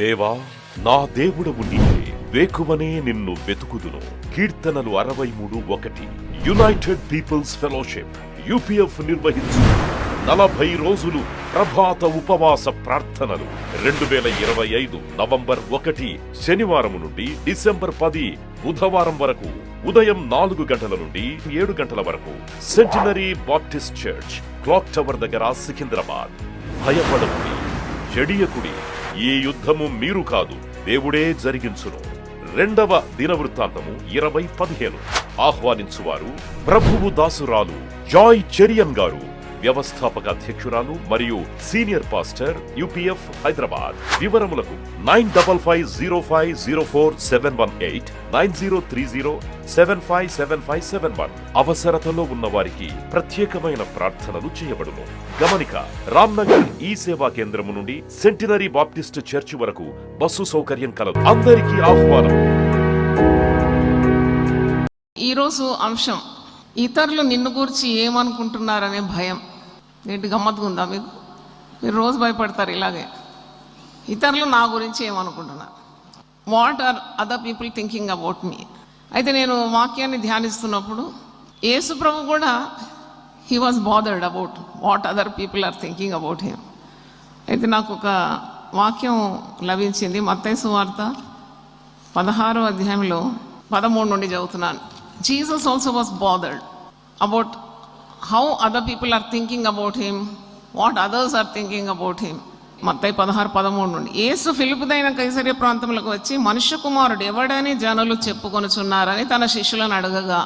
దేవా, నా దేవుడవు నీవే, వేకువనే నిన్ను వెతుకుదును. కీర్తనలు 63:1. యునైటెడ్ పీపుల్స్ ఫెలోషిప్ UPF నిర్వహించు 40 రోజులు ప్రభాత ఉపవాస ప్రార్థనలు 2025 నవంబర్ 1 శనివారం నుండి డిసెంబర్ 10 బుధవారం వరకు ఉదయం 4 గంటల నుండి 7 గంటల వరకు centenary Baptist church, clock tower దగ్గర, సికింద్రాబాద్. భయపడకుడి, చెడియకుడి, ఈ యుద్ధము మీరు కాదు, దేవుడే జరిగించును. రెండవ దినవృత్తాంతము 20:15. ఆహ్వానించువారు ప్రభువు దాసురాలు జాయ్ చెరియన్ గారు, వ్యవస్థాపక అధ్యక్షురాలు మరియు సీనియర్ పాస్టర్ UPF హైదరాబాద్. వివరములకు 9505047718 9030757571. అవసరతలో ఉన్న వారికి ప్రత్యేకమైన ప్రార్థనలు చేయబడును. గమనిక: రామ్నగర్ ఈ సేవా కేంద్రము నుండి సెంటినరీ బాప్టిస్ట్ చర్చి వరకు బస్సు సౌకర్యం కలదు. అందరికీ ఆహ్వానం. ఈరోజు అంశం, ఇతరులు నిన్ను గురించి ఏమనుకుంటున్నారనే భయం. ఏంటి గమ్మత్తుగా ఉందా మీకు? మీరు రోజు భయపడతారు ఇలాగే, ఇతరులు నా గురించి ఏమనుకుంటున్నారు, what are other people thinking about me. అయితే నేను వాక్యాన్ని ధ్యానిస్తున్నప్పుడు యేసు ప్రభు కూడా he was bothered about what other people are thinking about him. అయితే నాకు ఒక వాక్యం లభించింది, మత్తయి సువార్త 16వ అధ్యాయంలో 13 నుండి చదువుతున్నాను. Jesus also was bothered about how other people are thinking about him, what others are thinking about him. మత్తయి 16:13 నుండి. యేసు ఫిలిప్పుదైన కైసరియా ప్రాంతములకు వచ్చి, మనుష్య కుమారుడు ఎవడని జనులు చెప్పుకొనుచున్నారని తన శిష్యులను అడగగా,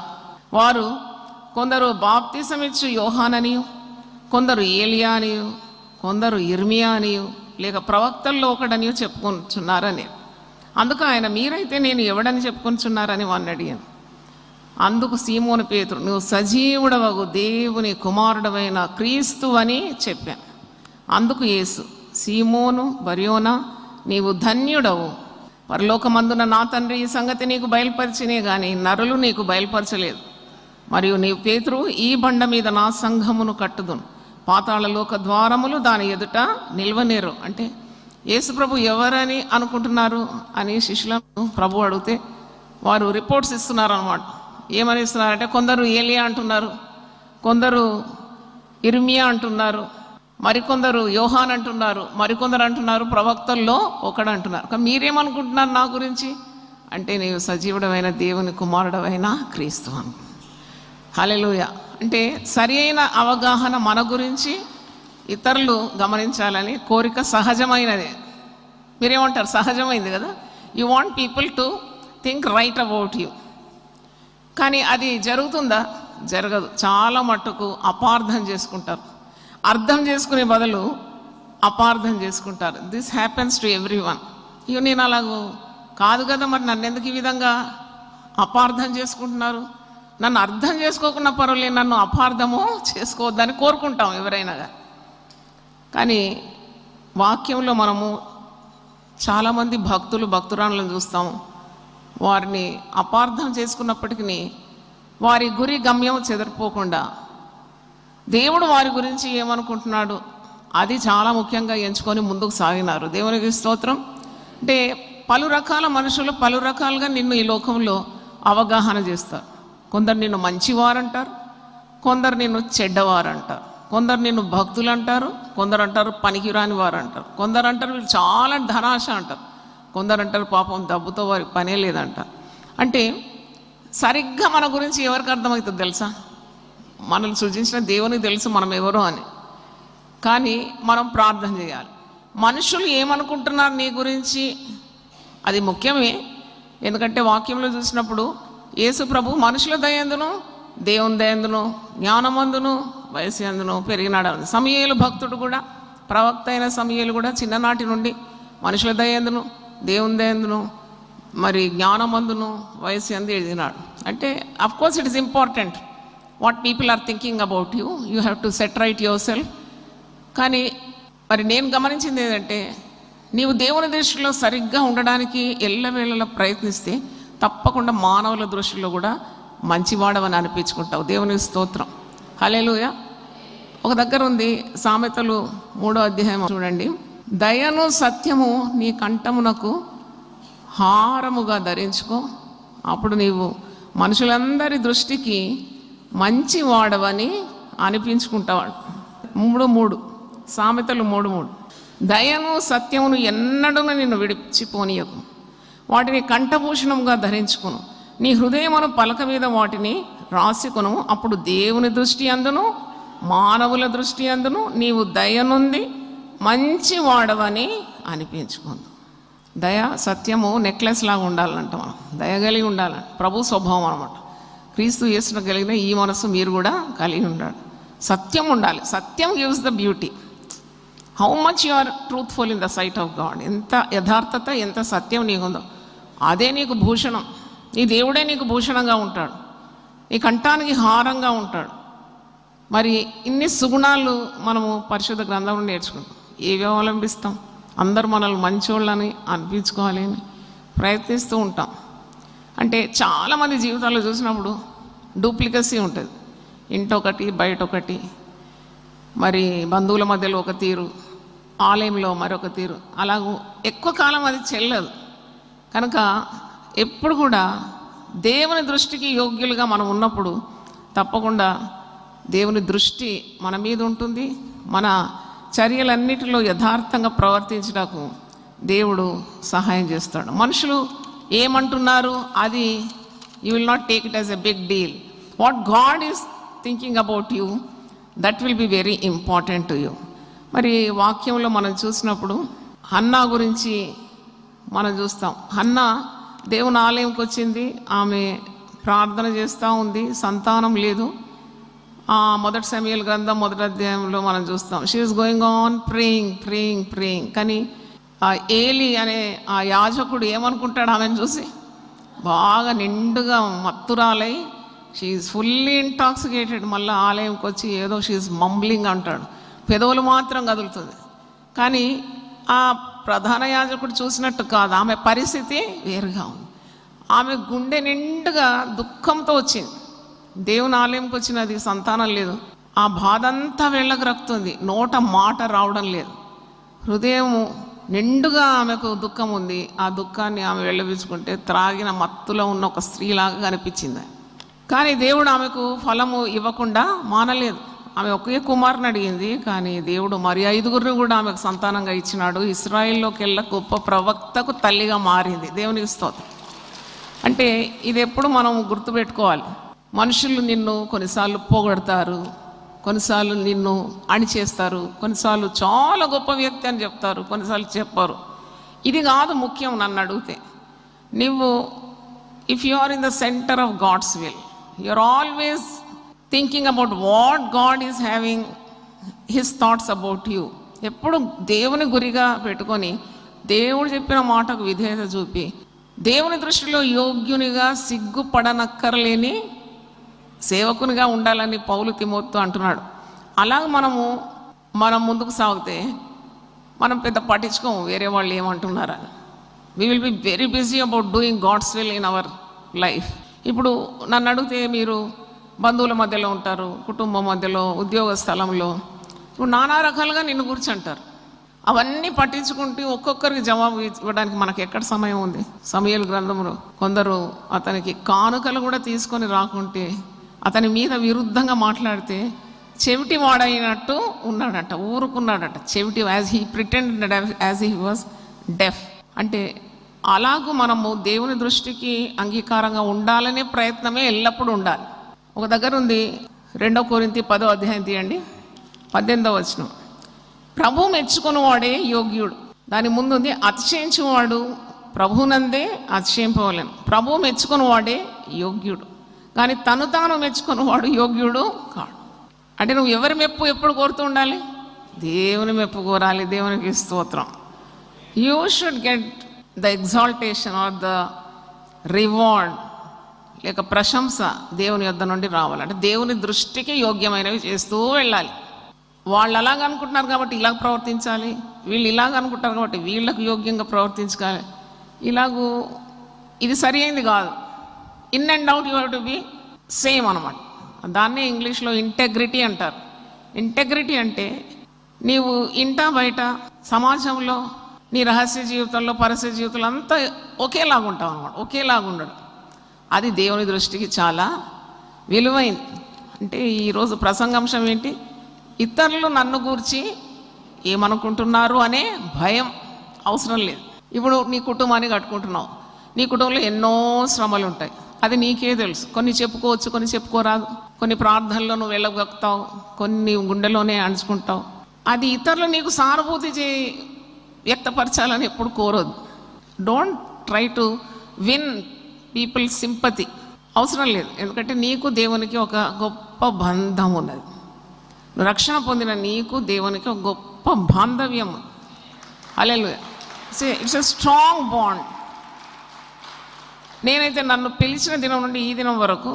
వారు కొందరు బాప్తిసమిచ్చు యోహాననియు, కొందరు ఏలియా అనియు, కొందరు ఇర్మియా అనియు, లేక ప్రవక్తల్లో ఒకడనియు చెప్పుకొనుచున్నారని. అందుకు ఆయన, మీరైతే నేను ఎవడని చెప్పుకొనుచున్నారని వాడిని అడిగాను. అందుకు సీమోను పేతురు, నువ్వు సజీవుడవగు దేవుని కుమారుడవైన క్రీస్తు అని చెప్పాను. అందుకు యేసు, సీమోను బర్యోనా, నీవు ధన్యుడవు, పరలోకమందున నా తండ్రి ఈ సంగతి నీకు బయలుపరిచినే గాని నరులు నీకు బయలుపరచలేదు. మరియు నీవు పేతురు, ఈ బండ మీద నా సంఘమును కట్టుదును, పాతాళలోక ద్వారములు దాని ఎదుట నిల్వనేరు. అంటే యేసు ప్రభు ఎవరని అనుకుంటున్నారు అని శిష్యులను ప్రభు అడిగితే వారు రిపోర్ట్స్ ఇస్తున్నారు అన్నమాట. ఏమని ఇస్తున్నారంటే, కొందరు ఏలియా అంటున్నారు, కొందరు ఇర్మియా అంటున్నారు, మరికొందరు యోహాన్ అంటున్నారు, మరికొందరు అంటున్నారు ప్రవక్తల్లో ఒకడు అంటున్నారు. మీరేమనుకుంటున్నారు నా గురించి అంటే, నీవు సజీవుడమైన దేవుని కుమారుడవైన క్రీస్తు అను. హల్లెలూయా. అంటే సరి అయిన అవగాహన మన గురించి ఇతరులు గమనించాలని కోరిక సహజమైనదే. మీరేమంటారు? సహజమైంది కదా. You want people to think write about you. కానీ అది జరుగుతుందా? జరగదు. చాలా మట్టుకు అపార్థం చేసుకుంటారు. అర్థం చేసుకునే బదులు అపార్థం చేసుకుంటారు. This happens to every one. ఇక నేను అలాగూ కాదు కదా, మరి నన్ను ఎందుకు ఈ విధంగా అపార్థం చేసుకుంటున్నారు? నన్ను అర్థం చేసుకోకుండా పర్వాలేదు, నన్ను అపార్థము చేసుకోవద్దని కోరుకుంటాం ఎవరైనా. కానీ వాక్యంలో మనము చాలామంది భక్తులు, భక్తురాలను చూస్తాము. వారిని అపార్థం చేసుకున్నప్పటికీ వారి గురి గమ్యం చెదిరిపోకుండా దేవుడు వారి గురించి ఏమనుకుంటున్నాడు అది చాలా ముఖ్యంగా ఎంచుకొని ముందుకు సాగినారు. దేవునికి స్తోత్రం. అంటే పలు రకాల మనుషులు పలు రకాలుగా నిన్ను ఈ లోకంలో అవగాహన చేస్తారు. కొందరు నిన్ను మంచివారంటారు, కొందరు నిన్ను చెడ్డవారంటారు, కొందరు నిన్ను భక్తులు అంటారు, కొందరు అంటారు పనికిరాని వారు అంటారు, కొందరు అంటారు వీళ్ళు చాలా ధనాశ అంటారు, కొందరు అంటారు పాపం డబ్బుతో వారికి పనే లేదంట. అంటే సరిగ్గా మన గురించి ఎవరికి అర్థమవుతుంది తెలుసా? మనల్ని సృజించిన దేవునికి తెలుసు మనం ఎవరో అని. కానీ మనం ప్రార్థన చేయాలి. మనుషులు ఏమనుకుంటున్నారు నీ గురించి అది ముఖ్యమే. ఎందుకంటే వాక్యంలో చూసినప్పుడు యేసు ప్రభు మనుషుల దయందును దేవుని దయందును జ్ఞానమందును వయసు అందును పెరిగినాడు. సమూయేలు భక్తుడు కూడా, ప్రవక్త అయిన సమూయేలు కూడా చిన్ననాటి నుండి మనుషుల దయందును దేవుని దయందును మరి జ్ఞానమందును వయసు అందు ఎదిగినాడు. అంటే of course it is important what people are thinking about you. You have to set right yourself. కానీ మరి నేను గమనించింది ఏంటంటే, నీవు దేవుని దృష్టిలో సరిగ్గా ఉండడానికి ఎల్లవేళలా ప్రయత్నిస్తే తప్పకుండా మానవుల దృష్టిలో కూడా మంచివాడవని అనిపించుకుంటావు. దేవునికి స్తోత్రం. హల్లెలూయా. ఒక దగ్గర ఉంది సామెతలు 3వ అధ్యాయం చూడండి, దయను సత్యము నీ కంఠమునకు హారముగా ధరించుకో, అప్పుడు నీవు మనుషులందరి దృష్టికి మంచి వాడవని అనిపించుకుంటావాడు. 3:3 సామెతలు 3:3. దయను సత్యమును ఎన్నడూ నిన్ను విడిచిపోనీయకు, వాటిని కంఠభూషణంగా ధరించుకును, నీ హృదయమును పలక మీద వాటిని రాసికొను, అప్పుడు దేవుని దృష్టి అందును మానవుల దృష్టి అందును నీవు దయనుంది మంచి వాడవని అనిపించుకుంది. దయ సత్యము నెక్లెస్ లాగా ఉండాలంట, మనం దయ కలిగి ఉండాలంట. ప్రభు స్వభావం అనమాట. క్రీస్తు యేసును కలిగిన ఈ మనసు మీరు కూడా కలిగి ఉండాలి. సత్యం ఉండాలి. సత్యం gives the beauty. How much you are truthful in the sight of God. ఎంత యథార్థత, ఎంత సత్యం నీకుందో అదే నీకు భూషణం. నీ దేవుడే నీకు భూషణంగా ఉంటాడు, నీ కంఠానికి హారంగా ఉంటాడు. మరి ఇన్ని సుగుణాలు మనము పరిశుద్ధ గ్రంథంలో నేర్చుకుంటాం. ఏవి అవలంబిస్తాం? అందరూ మనల్ని మంచోళ్ళని అనిపించుకోవాలి అని ప్రయత్నిస్తూ ఉంటాం. అంటే చాలామంది జీవితాల్లో చూసినప్పుడు డూప్లికసీ ఉంటుంది. ఇంటొకటి బయటొకటి, మరి బంధువుల మధ్యలో ఒక తీరు, ఆలయంలో మరొక తీరు, అలాగూ ఎక్కువ కాలం అది చెల్లదు. కనుక ఎప్పుడు కూడా దేవుని దృష్టికి యోగ్యులుగా మనం ఉన్నప్పుడు తప్పకుండా దేవుని దృష్టి మన మీద ఉంటుంది. మన చర్యలన్నిటిలో యథార్థంగా ప్రవర్తించడానికి దేవుడు సహాయం చేస్తాడు. మనుషులు ఏమంటున్నారు అది you will not take it as a big deal. What God is thinking about you, that will be very important to you. మరి వాక్యంలో మనం చూసినప్పుడు హన్నా గురించి మనం చూస్తాం. హన్నా దేవుని ఆలయంకి వచ్చింది, ఆమె ప్రార్థన చేస్తూ ఉంది, సంతానం లేదు. 1 సమూయేలు గ్రంథం 1వ అధ్యాయంలో మనం చూస్తాం. She is going on praying. కానీ ఆ ఏలి అనే ఆ యాజకుడు ఏమనుకుంటాడు ఆమెను చూసి? బాగా నిండుగా మత్తురాలై షీ ఈజ్ ఫుల్లీ ఇంటాక్సికేటెడ్. మళ్ళీ ఆలయంకి వచ్చి ఏదో షీ ఈజ్ మంబ్లింగ్ అంటాడు, పెదవులు మాత్రం కదులుతుంది. కానీ ఆ ప్రధాన యాజకుడు చూసినట్టు కాదు, ఆమె పరిస్థితి వేరుగా ఉంది. ఆమె గుండె నిండుగా దుఃఖంతో వచ్చింది. దేవుని ఆలయంకి వచ్చినది, సంతానం లేదు. ఆ బాధ అంతా వెళ్ళకు రక్కుతుంది, నోట మాట రావడం లేదు. హృదయం నిండుగా ఆమెకు దుఃఖం ఉంది. ఆ దుఃఖాన్ని ఆమె వెళ్ళబించుకుంటే త్రాగిన మత్తులో ఉన్న ఒక స్త్రీలాగా కనిపించింది. కానీ దేవుడు ఆమెకు ఫలము ఇవ్వకుండా మానలేదు. ఆమె ఒకే కుమారుని అడిగింది, కానీ దేవుడు మరి 5గురిని కూడా ఆమెకు సంతానంగా ఇచ్చినాడు. ఇశ్రాయేల్లోకి వెళ్ళ గొప్ప ప్రవక్తకు తల్లిగా మారింది. దేవునికి స్తోత్రం. అంటే ఇది ఎప్పుడు మనం గుర్తుపెట్టుకోవాలి. మనుషులు నిన్ను కొన్నిసార్లు పోగొడతారు, కొన్నిసార్లు నిన్ను అణిచేస్తారు, కొన్నిసార్లు చాలా గొప్ప వ్యక్తి అని చెప్తారు, కొన్నిసార్లు చెప్పారు. ఇది కాదు ముఖ్యం. నన్ను అడిగితే నువ్వు if you are in the centre of God's will, you are always thinking about what God is having his thoughts about you. ఎప్పుడు దేవుని గురిగా పెట్టుకొని దేవుడు చెప్పిన మాటకు విధేయత చూపి దేవుని దృష్టిలో యోగ్యునిగా సిగ్గుపడనక్కర్లేని సేవకునిగా ఉండాలని పౌలు తిమోతితో అంటున్నాడు. అలాగ మనం ముందుకు సాగితే మనం పెద్ద పట్టించుకోము వేరే వాళ్ళు ఏమంటున్నారని. We will be very busy about doing God's will in our life. ఇప్పుడు నన్ను అడిగితే మీరు బంధువుల మధ్యలో ఉంటారు, కుటుంబం మధ్యలో, ఉద్యోగ స్థలంలో, ఇప్పుడు నానా రకాలుగా నిన్ను గురించి అంటారు. అవన్నీ పట్టించుకుంటూ ఒక్కొక్కరికి జవాబు ఇవ్వడానికి మనకు ఎక్కడ సమయం ఉంది? సమూయేలు గ్రంథంలో కొందరు అతనికి కానుకలు కూడా తీసుకొని రాకుంటే అతని మీద విరుద్ధంగా మాట్లాడితే చెవిటి వాడైనట్టు ఉన్నాడట, ఊరుకున్నాడట. చెవిటి as he pretended as he was deaf. అంటే అలాగూ మనము దేవుని దృష్టికి అంగీకారంగా ఉండాలనే ప్రయత్నమే ఎల్లప్పుడూ ఉండాలి. ఒక దగ్గర ఉంది 2 కొరింథీ 10వ అధ్యాయం తీయండి, 18వ వచనం. ప్రభు మెచ్చుకున్నవాడే యోగ్యుడు. దాని ముందుంది అతిశయించువాడు ప్రభునందే అతిశయింపవలెను. ప్రభు మెచ్చుకున్నవాడే యోగ్యుడు, కానీ తను తాను మెచ్చుకున్నవాడు యోగ్యుడు కాడు. అంటే నువ్వు ఎవరి మెప్పు ఎప్పుడు కోరుతూ ఉండాలి? దేవుని మెప్పు కోరాలి. దేవునికి స్తోత్రం. You should get the exaltation or the reward, లేక ప్రశంస దేవుని యొద్ద నుండి రావాలి. అంటే దేవుని దృష్టికి యోగ్యమైనవి చేస్తూ వెళ్ళాలి. వాళ్ళు అలాగ అనుకుంటున్నారు కాబట్టి ఇలాగ ప్రవర్తించాలి, వీళ్ళు ఇలాగ అనుకుంటారు కాబట్టి వీళ్ళకు యోగ్యంగా ప్రవర్తించాలి. ఇలాగూ ఇది సరి అయింది కాదు. In and out you have to be same అనమాట. దాన్నే ఇంగ్లీష్లో ఇంటెగ్రిటీ అంటారు. ఇంటెగ్రిటీ అంటే నీవు ఇంట బయట సమాజంలో నీ రహస్య జీవితంలో పరస్య జీవితంలో అంతా ఒకేలాగా ఉంటావు అనమాట, ఒకేలాగా ఉండడు. అది దేవుని దృష్టికి చాలా విలువైంది. అంటే ఈరోజు ప్రసంగాంశం ఏంటి? ఇతరులు నన్ను గూర్చి ఏమనుకుంటున్నారు అనే భయం అవసరం లేదు. ఇప్పుడు నీ కుటుంబాన్ని కట్టుకుంటున్నావు, నీ కుటుంబంలో ఎన్నో శ్రమలు ఉంటాయి, అది నీకే తెలుసు. కొన్ని చెప్పుకోవచ్చు, కొన్ని చెప్పుకోరాదు. కొన్ని ప్రార్థనలో నువ్వు వెళ్ళగలుగుతావు, కొన్ని గుండెలోనే అణుచుకుంటావు. అది ఇతరులు నీకు సానుభూతి వ్యక్తపరచాలని ఎప్పుడు కోరదు. Don't try to win people sympathy, అవసరం లేదు. ఎందుకంటే నీకు దేవునికి ఒక గొప్ప బంధం ఉన్నది. రక్షణ పొందిన నీకు దేవునికి ఒక గొప్ప బాంధవ్యం. హల్లెలూయా. It's a strong bond. నేనైతే నన్ను పిలిచిన దినం నుండి ఈ దినం వరకు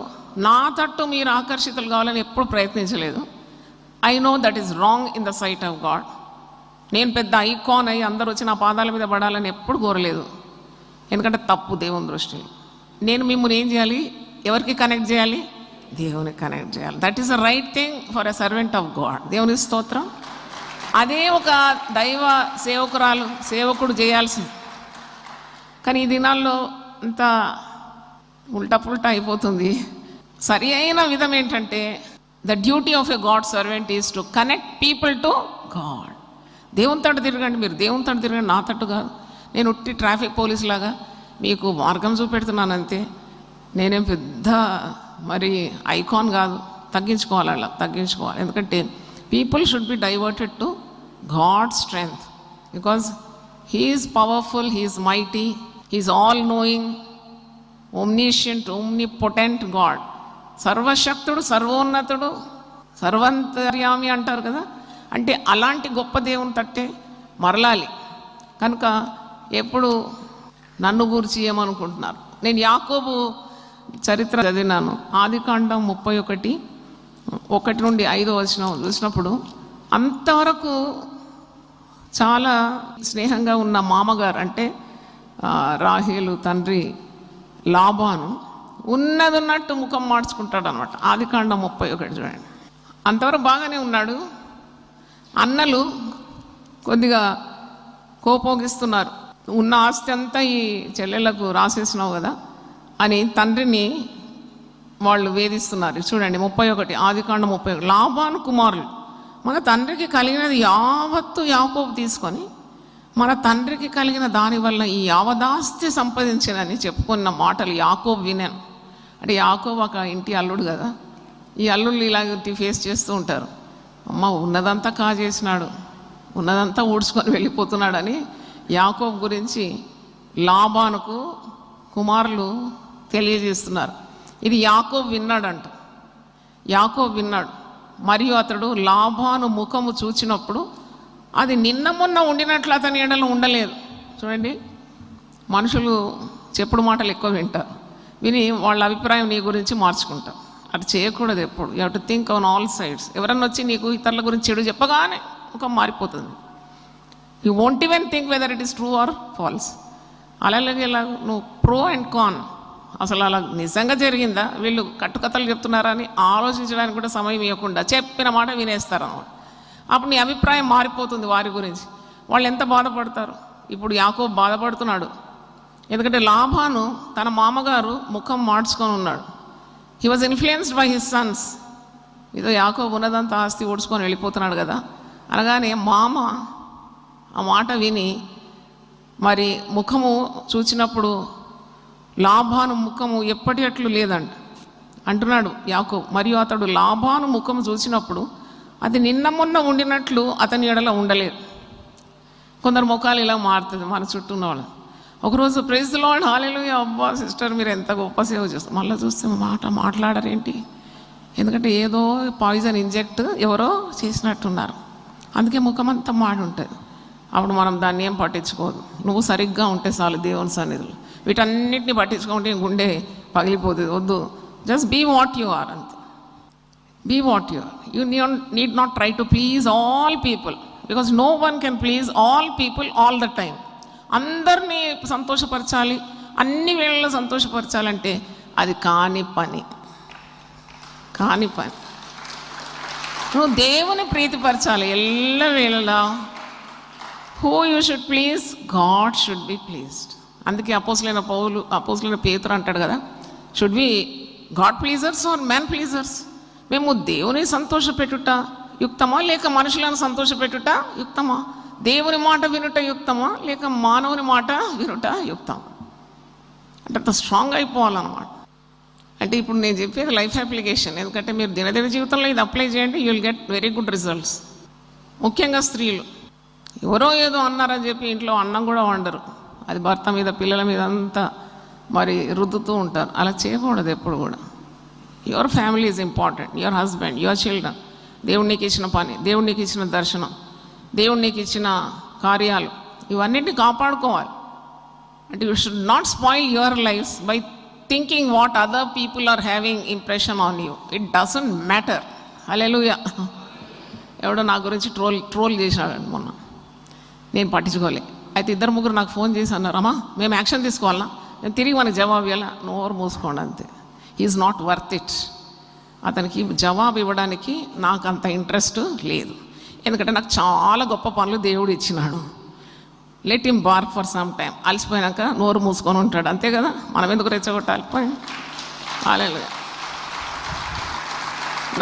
నా తట్టు మీరు ఆకర్షితులు కావాలని ఎప్పుడు ప్రయత్నించలేదు. I know that is wrong in the sight of God. నేను పెద్ద ఐకాన్ అయ్యి అందరూ వచ్చి నా పాదాల మీద పడాలని ఎప్పుడు కోరలేదు. ఎందుకంటే తప్పు దేవుని దృష్టిలో. నేను మిమ్మల్ని ఏం చేయాలి? ఎవరికి కనెక్ట్ చేయాలి? దేవునికి కనెక్ట్ చేయాలి. That is the right thing for a servant of God. దేవుని స్తోత్రం. అదే ఒక దైవ సేవకుడు చేయాల్సింది. కానీ ఈ దినాల్లో అంత ఉల్టా పుల్టా అయిపోతుంది. సరి అయిన విధం ఏంటంటే the duty of a God servant is to connect people to God. దేవుని తట్టు తిరగండి, మీరు దేవుని తట్టు తిరగండి, నా తట్టు కాదు. నేను ఉట్టి ట్రాఫిక్ పోలీస్ లాగా మీకు మార్గం చూపెడుతున్నాను అంతే. నేనేం పెద్ద మరి ఐకాన్ కాదు. తగ్గించుకోవాలి, అలా తగ్గించుకోవాలి. ఎందుకంటే people should be diverted to God strength, because he is powerful, he is mighty, he is all knowing, omniscient, omnipotent God. సర్వశక్తుడు, సర్వోన్నతుడు, సర్వంతర్యామి అంటారు కదా. అంటే అలాంటి గొప్ప దేవుని తట్టే మరలాలి. కనుక ఎప్పుడు నన్ను గురించి ఏమనుకుంటున్నారు? నేను యాకోబు చరిత్ర చదివినాను. ఆదికాండం 31:1 నుండి 5 వచనం చూసినప్పుడు అంతవరకు చాలా స్నేహంగా ఉన్న మామగారు అంటే రాహేలు తండ్రి లాబాను ఉన్నట్టు ముఖం మార్చుకుంటాడు అనమాట. ఆదికాండం 31 చూడండి. అంతవరకు బాగానే ఉన్నాడు. అన్నలు కొద్దిగా కోపోగిస్తున్నారు. ఉన్న ఆస్తి అంతా ఈ చెల్లెళ్లకు రాసేసినావు కదా అని తండ్రిని వాళ్ళు వేధిస్తున్నారు. చూడండి 31 ఆదికాండం 31. లాబాను కుమారులు మన తండ్రికి కలిగినది యావత్తు యాకోబు తీసుకొని మన తండ్రికి కలిగిన దానివల్ల ఈ యావదాస్తి సంపాదించినని చెప్పుకున్న మాటలు యాకోబు వినాను. అంటే యాకోబు ఒక ఇంటి అల్లుడు కదా. ఈ అల్లుళ్ళు ఇలాంటి ఫేస్ చేస్తూ ఉంటారు. అమ్మ ఉన్నదంతా కాజేసినాడు, ఉన్నదంతా ఊడ్చుకొని వెళ్ళిపోతున్నాడని యాకోబు గురించి లాబానుకు కుమారులు తెలియజేస్తున్నారు. ఇది యాకోబు విన్నాడంట. యాకోబు విన్నాడు. మరియు అతడు లాబాను ముఖము చూచినప్పుడు అది నిన్న మొన్న ఉండినట్లు అతని ఎడలో ఉండలేదు. చూడండి, మనుషులు చెప్పుడు మాటలు ఎక్కువ వింటారు, విని వాళ్ళ అభిప్రాయం నీ గురించి మార్చుకుంటారు. అది చేయకూడదు ఎప్పుడు. You have to think on all sides. ఎవరన్నా వచ్చి నీకు ఇతరుల గురించి చెడు చెప్పగానే ముఖం మారిపోతుంది. You won't even think whether it is true or false. అలాగే నువ్వు ప్రో అండ్ కాన్, అసలు అలా నిజంగా జరిగిందా, వీళ్ళు కట్టుకథలు చెప్తున్నారా అని ఆలోచించడానికి కూడా సమయం ఇవ్వకుండా చెప్పిన మాట వినేస్తారు అన్నమాట. అప్పుడు నీ అభిప్రాయం మారిపోతుంది వారి గురించి. వాళ్ళు ఎంత బాధపడతారు. ఇప్పుడు యాకోబు బాధపడుతున్నాడు. ఎందుకంటే లాబాను తన మామగారు ముఖం మార్చుకొని ఉన్నాడు. He was influenced by his Sons. ఏదో యాకోబు ఉన్నదంతా ఆస్తి ఓడ్చుకొని వెళ్ళిపోతున్నాడు కదా అనగానే మామ ఆ మాట విని మరి ముఖము చూచినప్పుడు లాబాను ముఖము ఎప్పటి అట్లు లేదంట అంటున్నాడు యాకోబు. మరియు అతడు లాబాను ముఖము చూసినప్పుడు అది నిన్న మొన్న ఉండినట్లు అతని ఎడల ఉండలేదు. కొందరు ముఖాలు ఇలా మారుతుంది మన చుట్టూ ఉన్న వాళ్ళు. ఒకరోజు ప్రైజ్ ది లార్డ్, హల్లెలూయా, అబ్బా సిస్టర్ మీరు ఎంత గొప్ప సేవ చేస్తారు, మళ్ళీ చూస్తే మాట్లాడరేంటి? ఎందుకంటే ఏదో పాయిజన్ ఇంజెక్ట్ ఎవరో చేసినట్టున్నారు, అందుకే ముఖం అంతా మాడి ఉంటుంది. అప్పుడు మనం దాన్ని ఏం పట్టించుకోదు. నువ్వు సరిగ్గా ఉంటే చాలు దేవుని సన్నిధిలో. వీటన్నిటిని పట్టించుకుంటే గుండె పగిలిపోతుంది. వద్దు, just be what you are, అంతే. Be what you are. You need not try to please all people, because no one can please all people all the time. అందరినీ సంతోషపరచాలి, అన్ని వేళల్లో సంతోషపరచాలంటే అది కాని పని. నువ్వు దేవుని ప్రీతిపరచాలి ఎల్ల వేళలా. Who you should please? God should be pleased. అందుకే అపోస్తులైన పేతురు అంటాడు కదా, should be God pleasers or man pleasers? మేము దేవుని సంతోషపెట్టుట యుక్తమా లేక మనుషులను సంతోషపెట్టుట యుక్తమా? దేవుని మాట వినుట యుక్తమా లేక మానవుని మాట వినుట యుక్తమా? అంటే అంత స్ట్రాంగ్ అయిపోవాలన్నమాట. అంటే ఇప్పుడు నేను చెప్పేది లైఫ్ అప్లికేషన్, ఎందుకంటే మీరు దినదిన జీవితంలో ఇది అప్లై చేయండి, you will get very good results. ముఖ్యంగా స్త్రీలు ఎవరో ఏదో అన్నారని చెప్పి ఇంట్లో అన్నం కూడా వండరు, అది భర్త మీద పిల్లల మీద అంతా మరి రుద్దుతూ ఉంటారు. అలా చేయకూడదు ఎప్పుడు కూడా. Your family is important, your husband, your children. దేవుడు నీకు ఇచ్చిన పని, దేవుడు నీకు ఇచ్చిన దర్శనం, దేవుడు నీకు ఇచ్చిన కార్యాలు, ఇవన్నిటిని కాపాడుకోవాలి. అంటే you should not spoil your life by thinking what other people are having impression on you. It doesn't matter. హల్లెలూయా. ఎవడో నా గురించి ట్రోల్ చేశాడండి మొన్న, నేను పట్టించుకోలే. అయితే 2-3 నాకు ఫోన్ చేసి అన్నారు, అమ్మా మేము యాక్షన్ తీసుకోవాలన్నా? నేను తిరిగి మనకి జవాబు ఇవ్వాలా? నోరు మూసుకోండి అంతే. Is not worth it. అతనికి జవాబు ఇవ్వడానికి నాకు అంత ఇంట్రెస్ట్ లేదు, ఎందుకంటే నాకు చాలా గొప్ప పనులు దేవుడు ఇచ్చినాడు. Let him bark for some time. అలసిపోయాక నోరు మూసుకొని ఉంటాడు, అంతే కదా. మనం ఎందుకు రెచ్చగొట్టాలి? హల్లెలూయా.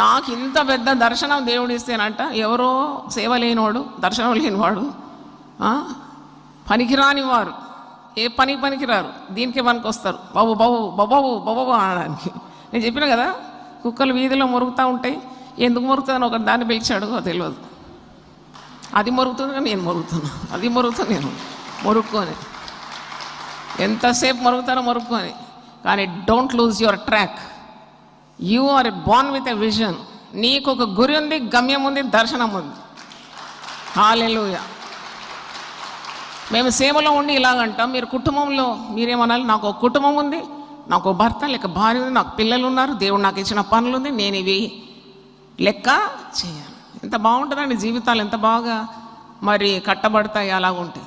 నాకు ఇంత పెద్ద దర్శనం దేవుడు ఇస్తేనంట, ఎవరో సేవ లేనివాడు, దర్శనం లేనివాడు, పనికిరాని వారు, ఏ పనికిరారు, దీనికే పనికి వస్తారు. బాబు బాబు బాబు బాబు అనడానికి. నేను చెప్పిన కదా, కుక్కలు వీధిలో మొరుగుతూ ఉంటాయి. ఎందుకు మొరుగుతుందని ఒక దాన్ని పిలిచాడు తెలియదు. అది మొరుగుతుంది, నేను మొరుగుతున్నా, అది మొరుగుతాను, నేను మొరుక్కొని ఎంతసేపు మొరుగుకొని. కానీ don't lose your track. You are born with a vision. నీకు ఒక గురి ఉంది, గమ్యం ఉంది, దర్శనం ఉంది. హల్లెలూయా. మేము సేవలో ఉండి ఇలాగంటాం, మీరు కుటుంబంలో మీరేమనాలి? నాకు ఒక కుటుంబం ఉంది, నాకు భర్త లేక భార్య ఉంది, నాకు పిల్లలు ఉన్నారు, దేవుడు నాకు ఇచ్చిన పనులు ఉంది, నేను ఇవి లెక్క చేయాలి. ఎంత బాగుంటుందండి జీవితాలు, ఎంత బాగా మరి కట్టబడతాయి అలాగుంటే.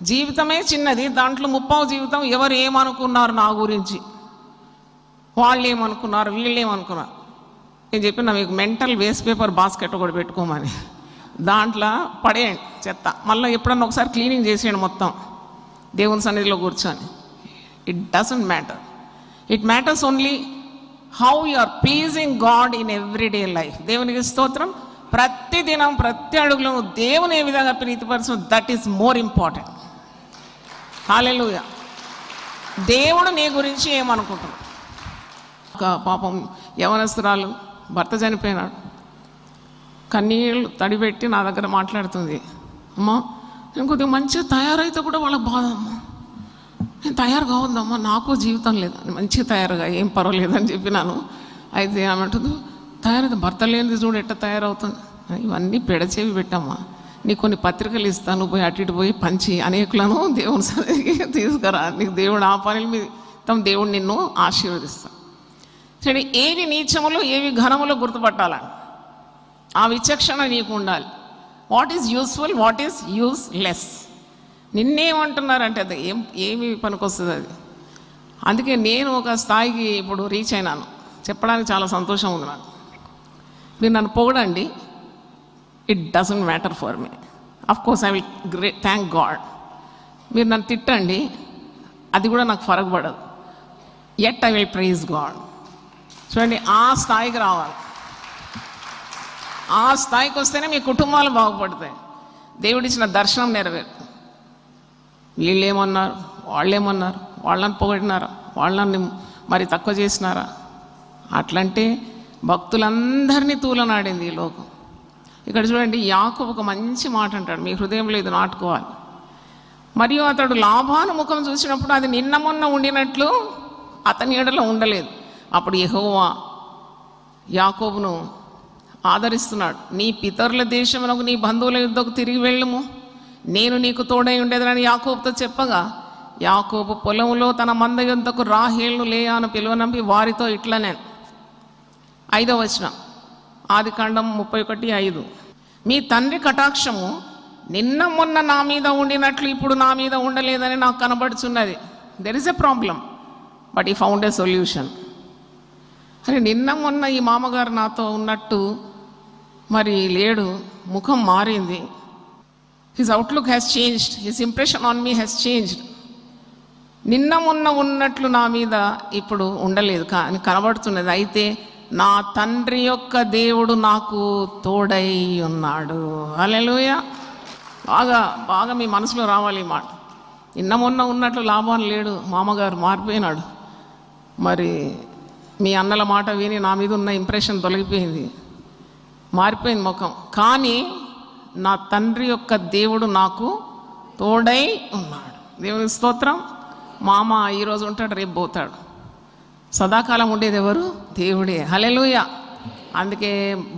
జీవితమే చిన్నది, దాంట్లో 30వ జీవితం ఎవరు ఏమనుకున్నారు నా గురించి, వాళ్ళు ఏమనుకున్నారు, వీళ్ళు ఏమనుకున్నారు. నేను చెప్పిన మీకు మెంటల్ వేస్ట్ పేపర్ బాస్కెట్ కూడా పెట్టుకోమని, దాంట్లో పడేయండి చెత్త. మళ్ళీ ఎప్పుడన్నా ఒకసారి క్లీనింగ్ చేసేయండి మొత్తం, దేవుని సన్నిధిలో కూర్చొని. It doesn't matter. It matters only how you are pleasing God in everyday life. దేవునికి స్తోత్రం. ప్రతి దినం ప్రతి అడుగులో దేవుని ఏ విధంగా ప్రీతిపరచు, దట్ ఈస్ మోర్ ఇంపార్టెంట్. హల్లెలూయా. దేవుడు నీ గురించి ఏమనుకుంటున్నాడు? ఒక పాపం యవనస్తురాలు భర్త చనిపోయినాడు, కన్నీళ్ళు తడిపెట్టి నా దగ్గర మాట్లాడుతుంది. అమ్మా నేను కొద్దిగా మంచిగా తయారైతే కూడా వాళ్ళకి బాధ, అమ్మా నేను తయారు కావద్దమ్మా, నాకు జీవితం లేదు, మంచిగా తయారుగా ఏం పర్వాలేదని చెప్పినాను. అయితే ఆమె అంటుంది, తయారైతే భర్త లేనిది చూడు ఎట్ట తయారవుతుంది. ఇవన్నీ పెడచేవి పెట్టమ్మా, నీకు కొన్ని పత్రికలు ఇస్తాను, పోయి అటు ఇటు పోయి పంచి అనేకులను దేవుని సన్నిధికి తీసుకురా, నీకు దేవుడు ఆ పనుల మీద దేవుడు నిన్ను ఆశీర్వదిస్తాడు. సరే, ఏవి నీచములు ఏవి ఘనములు గుర్తుపట్టాలని ఆ విచక్షణ నీకు ఉండాలి. What is useful, what is useless. నిన్నేమంటున్నారంటే అది ఏమి పనికొస్తుంది అది. అందుకే నేను ఒక స్థాయికి ఇప్పుడు రీచ్ అయినాను, చెప్పడానికి చాలా సంతోషం ఉంది నాకు. మీరు నన్ను పొగడండి, it doesn't matter for me. Of course I will thank God. మీరు నన్ను తిట్టండి, అది కూడా నాకు ఫరక్ పడదు. Yet I will praise God. చూడండి, ఆ స్థాయికి రావాలి. ఆ స్థాయికి వస్తేనే మీ కుటుంబాలు బాగుపడతాయి, దేవుడిచ్చిన దర్శనం నెరవేరుతుంది. వీళ్ళేమన్నారు, వాళ్ళేమన్నారు, వాళ్ళని పొగిడినారా, వాళ్ళని మరి తక్కువ చేసినారా? అట్లంటే భక్తులందరినీ తూలనాడింది ఈ లోకం. ఇక్కడ చూడండి, యాకోబు ఒక మంచి మాట అంటాడు, మీ హృదయంలో ఇది నాటుకోవాలి. మరియు అతడు లాభాను ముఖం చూసినప్పుడు అది నిన్న మొన్న ఉండినట్లు అతని ఎడలో ఉండలేదు. అప్పుడు యెహోవా యాకోబును ఆదరిస్తున్నాడు. నీ పితరుల దేశమునకు నీ బంధువుల యుద్ధకు తిరిగి వెళ్ళుము, నేను నీకు తోడై ఉండేదని యాకోబుతో చెప్పగా, యాకోబు పొలంలో తన మంద యుద్ధకు రాహేలు లేయాను పిలువనంపి వారితో ఇట్లనే. 5వ వచనం, ఆదికాండం 31:5. మీ తండ్రి కటాక్షము నిన్న మొన్న నా మీద ఉండినట్లు ఇప్పుడు నా మీద ఉండలేదని నాకు కనబడుచున్నది. There is a problem, but ఈ ఫౌండ్ ఏ సొల్యూషన్. అరే, నిన్న మొన్న ఈ మామగారు నాతో ఉన్నట్టు మరి లేడు, ముఖం మారింది. His outlook has changed, his impression on me has changed. నిన్న మొన్న ఉన్నట్లు నా మీద ఇప్పుడు ఉండలేదు, కానీ కనబడుతున్నది. అయితే నా తండ్రి యొక్క దేవుడు నాకు తోడై ఉన్నాడు. హల్లెలూయా. బాగా బాగా మీ మనసులో రావాలి ఈ మాట. నిన్న మొన్న ఉన్నట్లు లాభం లేడు, మామగారు మారిపోయినాడు. మరి మీ అన్నల మాట విని నా మీద ఉన్న ఇంప్రెషన్ తొలగిపోయింది, మారిపోయింది ముఖం. కానీ నా తండ్రి యొక్క దేవుడు నాకు తోడై ఉన్నాడు. దేవుని స్తోత్రం. మా అమ్మ ఈరోజు ఉంటాడు, రేపు పోతాడు. సదాకాలం ఉండేది ఎవరు? దేవుడే. హల్లెలూయా. అందుకే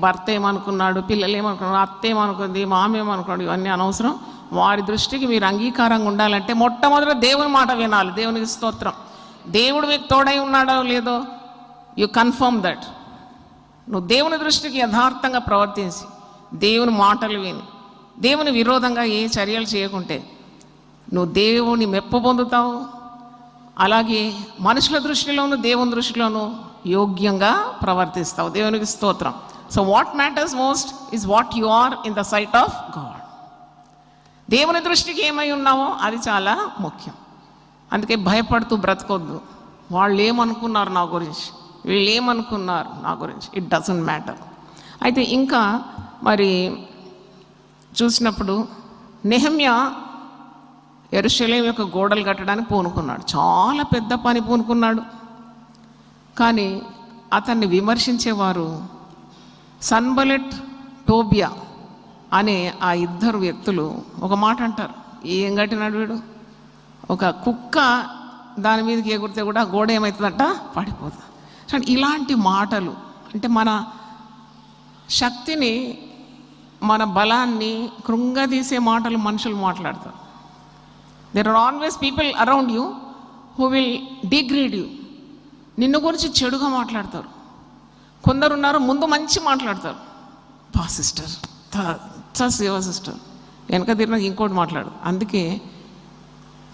భర్త ఏమనుకున్నాడు, పిల్లలు ఏమనుకున్నాడు, అత్త ఏమనుకుంది, మామ ఏమనుకున్నాడు, ఇవన్నీ అనవసరం. వారి దృష్టికి మీరు అంగీకారంగా ఉండాలంటే మొట్టమొదటి దేవుని మాట వినాలి. దేవునికి స్తోత్రం. దేవుడు మీకు తోడై ఉన్నాడో లేదో యు కన్ఫర్మ్ దట్. నువ్వు దేవుని దృష్టికి యథార్థంగా ప్రవర్తించి దేవుని మాటలు విని దేవుని విరోధంగా ఏ చర్యలు చేయకుంటే నువ్వు దేవుని మెప్పు పొందుతావు. అలాగే మనుషుల దృష్టిలోను దేవుని దృష్టిలోను యోగ్యంగా ప్రవర్తిస్తావు. దేవునికి స్తోత్రం. So what matters most is what you are in the sight of God. దేవుని దృష్టికి ఏమై ఉన్నావో అది చాలా ముఖ్యం. అందుకే భయపడుతూ బ్రతకొద్దు. వాళ్ళు ఏమనుకున్నారు నా గురించి, వీళ్ళు ఏమనుకున్నారు నా గురించి, ఇట్ డజంట్ మ్యాటర్. అయితే ఇంకా మరి చూసినప్పుడు నెహెమ్యా యెరూషలేము యొక్క గోడలు కట్టడానికి పూనుకున్నాడు. చాలా పెద్ద పని పూనుకున్నాడు. కానీ అతన్ని విమర్శించేవారు సన్బలెట్, టోబియా అనే ఆ ఇద్దరు వ్యక్తులు ఒక మాట అంటారు, ఏం కట్టినాడు వీడు, ఒక కుక్క దాని మీదకి ఎగురితే కూడా గోడ ఏమవుతుందంట, పడిపోతుంది. ఇలాంటి మాటలు అంటే మన శక్తిని, మన బలాన్ని కృంగదీసే మాటలు మనుషులు మాట్లాడతారు. There are always people around you who will degrade you. నిన్ను గురించి చెడుగా మాట్లాడతారు. కొందరు ఉన్నారు ముందు మంచి మాట్లాడతారు, బా సిస్టర్, సేవ సిస్టర్, వెనక తిరిగిన ఇంకోటి మాట్లాడు. అందుకే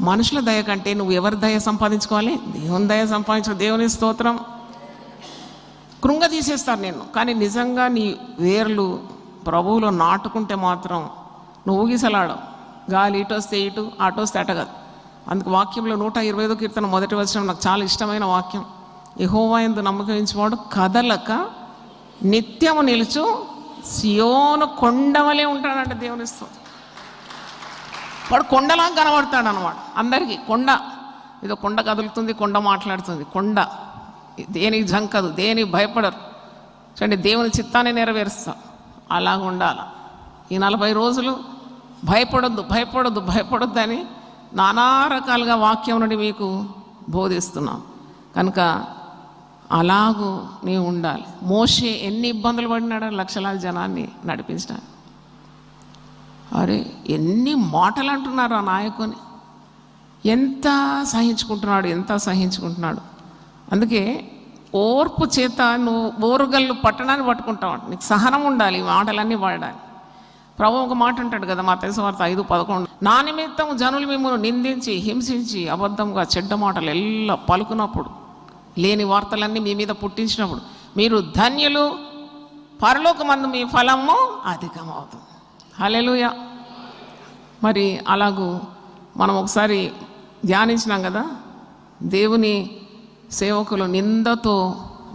మనుషుల దయ కంటే నువ్వు ఎవరి దయ సంపాదించుకోవాలి? దేవుని దయ సంపాదించు. దేవుని స్తోత్రం. కృంగ తీసేస్తారు నేను, కానీ నిజంగా నీ వేర్లు ప్రభువులో నాటుకుంటే మాత్రం నువ్వు ఊగిసలాడవు. గాలి ఇటు వస్తే ఇటు, అటు వస్తే అట కాదు. అందుకు వాక్యంలో 125వ కీర్తన 1వ వచనం నాకు చాలా ఇష్టమైన వాక్యం. యెహోవా యందు నమ్మకం కదలక నిత్యము నిలుచు సియోను కొండవలే ఉంటాడంటే దేవుని స్తోత్రం. వాడు కొండలా కనబడతాడు అన్నమాట అందరికీ. కొండ ఏదో కొండ కదులుతుంది, కొండ మాట్లాడుతుంది. కొండ దేనికి జంకదు, దేనికి భయపడరు. చూడండి, దేవుని చిత్తాన్ని నెరవేరుస్తా. అలాగ ఉండాలి. ఈ 40 రోజులు భయపడొద్దు, భయపడొద్దు, భయపడొద్దు అని నానా రకాలుగా వాక్యం నుండి మీకు బోధిస్తున్నాం. కనుక అలాగూ నీవు ఉండాలి. మోషే ఎన్ని ఇబ్బందులు పడినాడో లక్షలాది జనాన్ని నడిపించడానికి. అరే ఎన్ని మాటలు అంటున్నారు ఆ నాయకుని, ఎంత సహించుకుంటున్నాడు, ఎంత సహించుకుంటున్నాడు. అందుకే ఓర్పు చేత నువ్వు ఓరుగల్లు పట్టణాన్ని పట్టుకుంటావు. నీకు సహనం ఉండాలి, మాటలన్నీ వాడాలి. ప్రభు ఒక మాట అంటాడు కదా, మత్తయి సువార్త 5:11, నా నిమిత్తం జనులు మిమ్మల్ని నిందించి హింసించి అబద్ధంగా చెడ్డ మాటలు ఎల్లా పలుకున్నప్పుడు, లేని వార్తలన్నీ మీ మీద పుట్టించినప్పుడు మీరు ధన్యులు, పరలోకమందు మీ ఫలము అధికమవుతుంది. హల్లెలూయా. మరి అలాగూ మనం ఒకసారి ధ్యానించినాం కదా, దేవుని సేవకులు నిందతో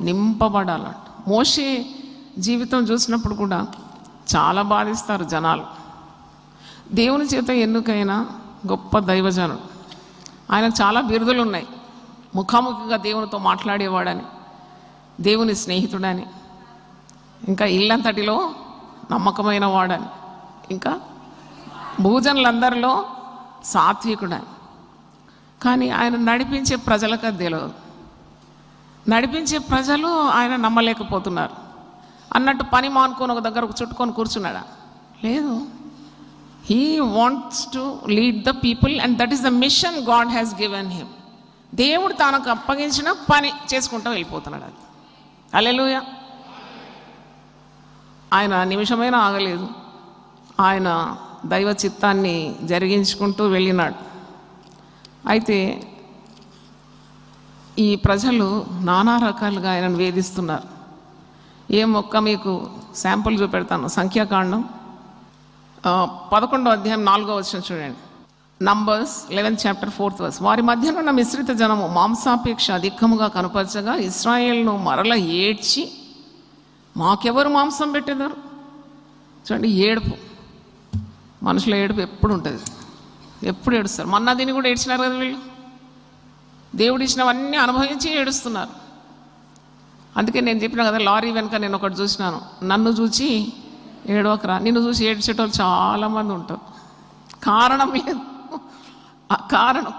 నింపబడాలంట. మోషే జీవితం చూసినప్పుడు కూడా చాలా బాధిస్తారు జనాలు. దేవుని చేత ఎన్నికైన గొప్ప దైవజనుడు. ఆయనకు చాలా బిరుదులు ఉన్నాయి. ముఖాముఖిగా దేవునితో మాట్లాడేవాడని, దేవుని స్నేహితుడని, ఇంకా ఇల్లంతటిలో నమ్మకమైన వాడని, ఇంకా భూజనులందరిలో సాత్వికుడని. కానీ ఆయన నడిపించే ప్రజలకు అది తెలియదు. నడిపించే ప్రజలు ఆయన నమ్మలేకపోతున్నారు అన్నట్టు పని మానుకొని ఒక దగ్గర చుట్టుకొని కూర్చున్నాడా? లేదు. He wants to lead the people and that is the mission God has given him. దేవుడు తనకు అప్పగించిన పని చేసుకుంటూ వెళ్ళిపోతున్నాడు. అది హల్లెలూయా. ఆయన నిమిషమైనా ఆగలేదు. ఆయన దైవ చిత్తాన్ని జరిగించుకుంటూ వెళ్ళినాడు. అయితే ఈ ప్రజలు నానా రకాలుగా ఆయనను వేధిస్తున్నారు. ఏ మొక్క మీకు శాంపుల్ చూపెడతాను. సంఖ్యాకాండం 11వ అధ్యాయం 4వ వచనం చూడండి. Numbers 11th chapter 4th verse. వారి మధ్యనున్న మిశ్రిత జనము మాంసాపేక్ష అధికముగా కనపరచగా ఇశ్రాయేలును మరల ఏడ్చి మాకెవరు మాంసం పెట్టేదారు. చూడండి, ఏడుపు, మనుషుల ఏడుపు ఎప్పుడు ఉంటుంది, ఎప్పుడు ఏడుస్తారు. మన్నా దీన్ని కూడా ఏడ్చినారు కదా వీళ్ళు. దేవుడు ఇచ్చినవన్నీ అనుభవించి ఏడుస్తున్నారు. అందుకే నేను చెప్పిన కదా, లారీ వెనుక నేను ఒకటి చూసినాను, నన్ను చూసి ఏడవకరా, నిన్ను చూసి ఏడ్చేటోళ్ళు చాలామంది ఉంటారు. కారణం లేదు,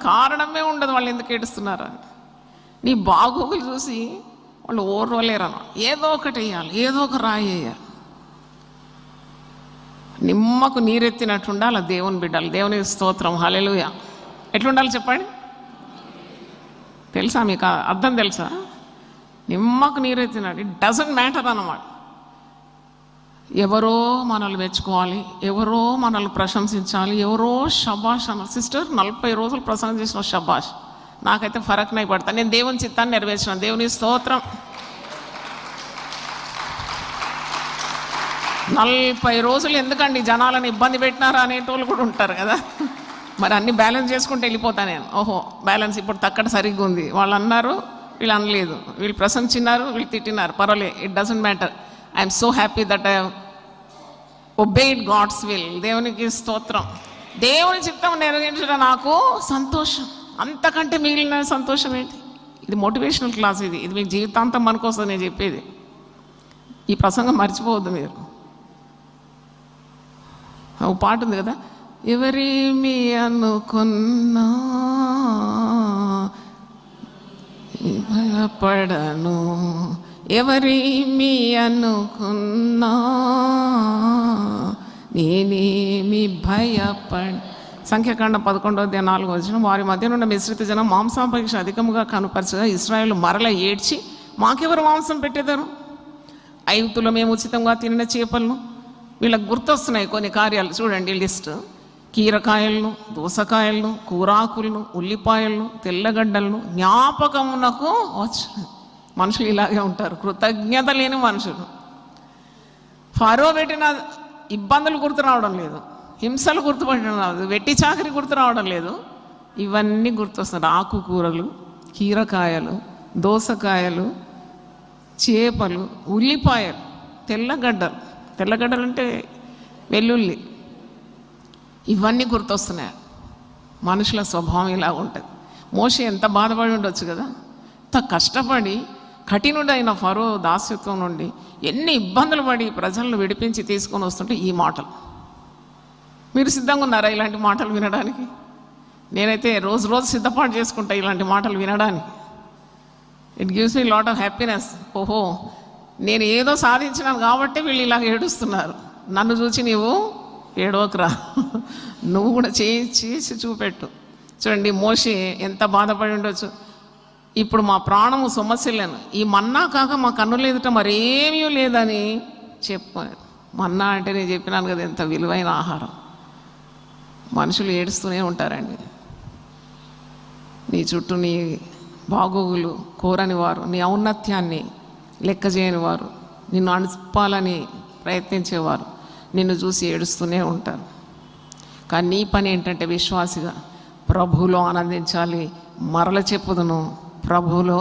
కారణమే ఉండదు వాళ్ళు ఎందుకు ఏడుస్తున్నారు అని. నీ బాగోగులు చూసి వాళ్ళు ఓర్వలేరను. ఏదో ఒకటి వేయాలి, ఏదో ఒక రాయి వేయాలి. నిమ్మకు నీరెత్తినట్టు ఉండాలి దేవుని బిడ్డలు. దేవుని స్తోత్రం, హల్లెలూయా. ఎట్లుండాలి చెప్పండి, తెలుసా మీకు అర్థం తెలుసా? నిమ్మకు నీరెత్తినట్టు. ఇట్ డజంట్ మ్యాటర్ అన్నమాట. ఎవరో మనల్ని మెచ్చుకోవాలి, ఎవరో మనల్ని ప్రశంసించాలి, ఎవరో షబాష్ అన్న. సిస్టర్ 40 రోజులు ప్రసంగం చేసిన షబాష్, నాకైతే ఫరక్ నై పడతా. నేను దేవుని చిత్తాన్ని నెరవేర్చిన. దేవుని స్తోత్రం. 40 రోజులు ఎందుకండి జనాలను ఇబ్బంది పెట్టినారా అనేటోళ్ళు కూడా ఉంటారు కదా. మరి అన్ని బ్యాలెన్స్ చేసుకుంటూ వెళ్ళిపోతా నేను. ఓహో, బ్యాలెన్స్ ఇప్పుడు తక్కడ సరిగ్గా ఉంది, వాళ్ళు అన్నారు, వీళ్ళు అనలేదు, వీళ్ళు ప్రశంసిన్నారు, వీళ్ళు తిట్టినారు, పర్వాలేదు, it doesn't matter. I'm so happy that I obeyed God's will. దేవునికి స్తోత్రం. దేవుని చిత్తం నెరవేర్చడం నాకు సంతోషం. అంతకంటే మిగిలిన సంతోషం ఏంటి? ఇది మోటివేషనల్ క్లాస్. ఇది మీకు జీవితాంతం మనకోసం నేను చెప్పేది. ఈ ప్రసంగం మర్చిపోవద్దు మీరు. ఒక పాట ఉంది కదా, ఎవరేమి అనుకున్నా భయపడను, ఎవరేమి అనుకున్నా నేనేమి భయపడ. సంఖ్యాకాండం 11వ అధ్యాయం 4వ వచనం. వారి మధ్య నుండి మిశ్రిత జనం మాంసాపేక్ష అధికముగా కనుపరచగా ఇశ్రాయేలు మరల ఏడ్చి మాకెవరు మాంసం పెట్టేదారు. ఐగుప్తులో మేము ఉచితంగా తినిన చేపలను. వీళ్ళకి గుర్తొస్తున్నాయి కొన్ని కార్యాలు. చూడండి లిస్ట్: కీరకాయలను, దోసకాయలను, కూరాకులను, ఉల్లిపాయలను, తెల్లగడ్డలను జ్ఞాపకమునకు వచ్చు. మనుషులు ఇలాగే ఉంటారు, కృతజ్ఞత లేని మనుషులు. ఫరో పెట్టిన ఇబ్బందులు గుర్తు రావడం లేదు, హింసలు గుర్తుపట్టడం రాదు, వెట్టి చాకరి గుర్తు రావడం లేదు. ఇవన్నీ గుర్తొస్తున్నారు. ఆకుకూరలు, కీరకాయలు, దోసకాయలు, చేపలు, ఉల్లిపాయలు, తెల్లగడ్డలు. తెల్లగడ్డలు అంటే వెల్లుల్లి. ఇవన్నీ గుర్తొస్తున్నాయి. మనుషుల స్వభావం ఇలా ఉంటుంది. మోషే ఎంత బాధపడి ఉండొచ్చు కదా. ఎంత కష్టపడి కఠినుడైన ఫరో దాస్యత్వం నుండి ఎన్ని ఇబ్బందులు పడి ప్రజలను విడిపించి తీసుకొని వస్తుంటే ఈ మాటలు. మీరు సిద్ధంగా ఉన్నారా ఇలాంటి మాటలు వినడానికి? నేనైతే రోజు రోజు సిద్ధపాటు చేసుకుంటా ఇలాంటి మాటలు వినడానికి. It gives me lot of happiness. ఓహో, నేను ఏదో సాధించినాను కాబట్టి వీళ్ళు ఇలా ఏడుస్తున్నారు, నన్ను చూసి నీవు ఏడవకురా, నువ్వు కూడా చేసి చూపెట్టు. చూడండి, మోషే ఎంత బాధపడి ఉండొచ్చు. ఇప్పుడు మా ప్రాణము సమస్యలేను, ఈ మన్నా కాక మా కన్నులు ఎదుట మరేమీ లేదని చెప్పారు. మన్నా అంటే నేను చెప్పినాను కదా, ఎంత విలువైన ఆహారం. మనుషులు ఏడుస్తూనే ఉంటారండి. నీ చుట్టూ నీ బాగోగులు కోరని వారు, నీ ఔన్నత్యాన్ని లెక్క చేయని వారు, నిన్ను అణుపాలని ప్రయత్నించేవారు నిన్ను చూసి ఏడుస్తూనే ఉంటారు. కానీ నీ పని ఏంటంటే విశ్వాసిగా ప్రభువులో ఆనందించాలి. మరల చెప్పుదును, ప్రభువులో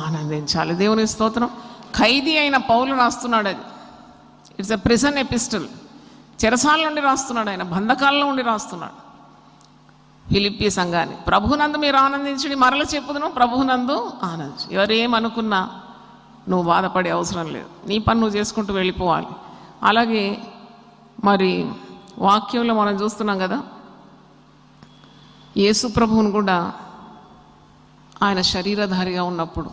ఆనందించాలి. దేవుని స్తోత్రం. ఖైదీ అయిన పౌలు రాస్తున్నాడు అది. It's a prison epistle. చెరసాల నుండి రాస్తున్నాడు ఆయన, బంధకాల్లో ఉండి రాస్తున్నాడు ఫిలిప్పీ సంఘాన్ని. ప్రభువునందు మీరు ఆనందించండి, మరల చెప్పుదును, ప్రభువునందు ఆనందించు. ఎవరేమనుకున్నా నువ్వు బాధపడే అవసరం లేదు, నీ పని నువ్వు చేసుకుంటూ వెళ్ళిపోవాలి. అలాగే మరి వాక్యంలో మనం చూస్తున్నాం కదా, యేసు ప్రభువును కూడా ఆయన శరీరధారిగా ఉన్నప్పుడు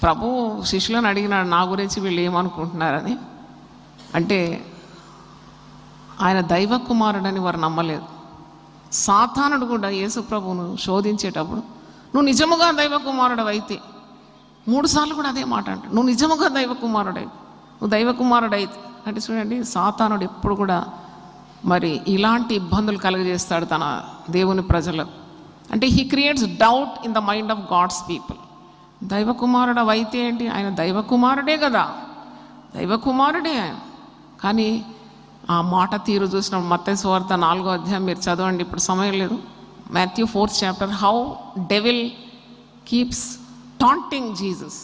ప్రభువు శిష్యులను అడిగినాడు, నా గురించి వీళ్ళు ఏమనుకుంటున్నారని. అంటే ఆయన దైవ కుమారుడని వారు నమ్మలేదు. సాతానుడు కూడా యేసు ప్రభువును శోధించేటప్పుడు నువ్వు నిజముగా దైవ కుమారుడు అయితే 3 సార్లు కూడా అదే మాట అంట, నువ్వు నిజముగా దైవ కుమారుడై, నువ్వు దైవ కుమారుడైతే అంటే. చూడండి, సాతానుడు ఎప్పుడు కూడా మరి ఇలాంటి ఇబ్బందులు కలుగజేస్తాడు తన దేవుని ప్రజలకు. అంటే he creates doubt in the mind of God's people. దైవ కుమారుడు అయితే ఏంటి? ఆయన దైవ కుమారుడే కదా, దైవ కుమారుడే ఆయన. కానీ ఆ మాట తీరు చూసినప్పుడు మత్తయి సువార్త 4వ అధ్యాయం మీరు చదవండి, ఇప్పుడు సమయం లేదు. Matthew 4th chapter, how devil keeps taunting Jesus.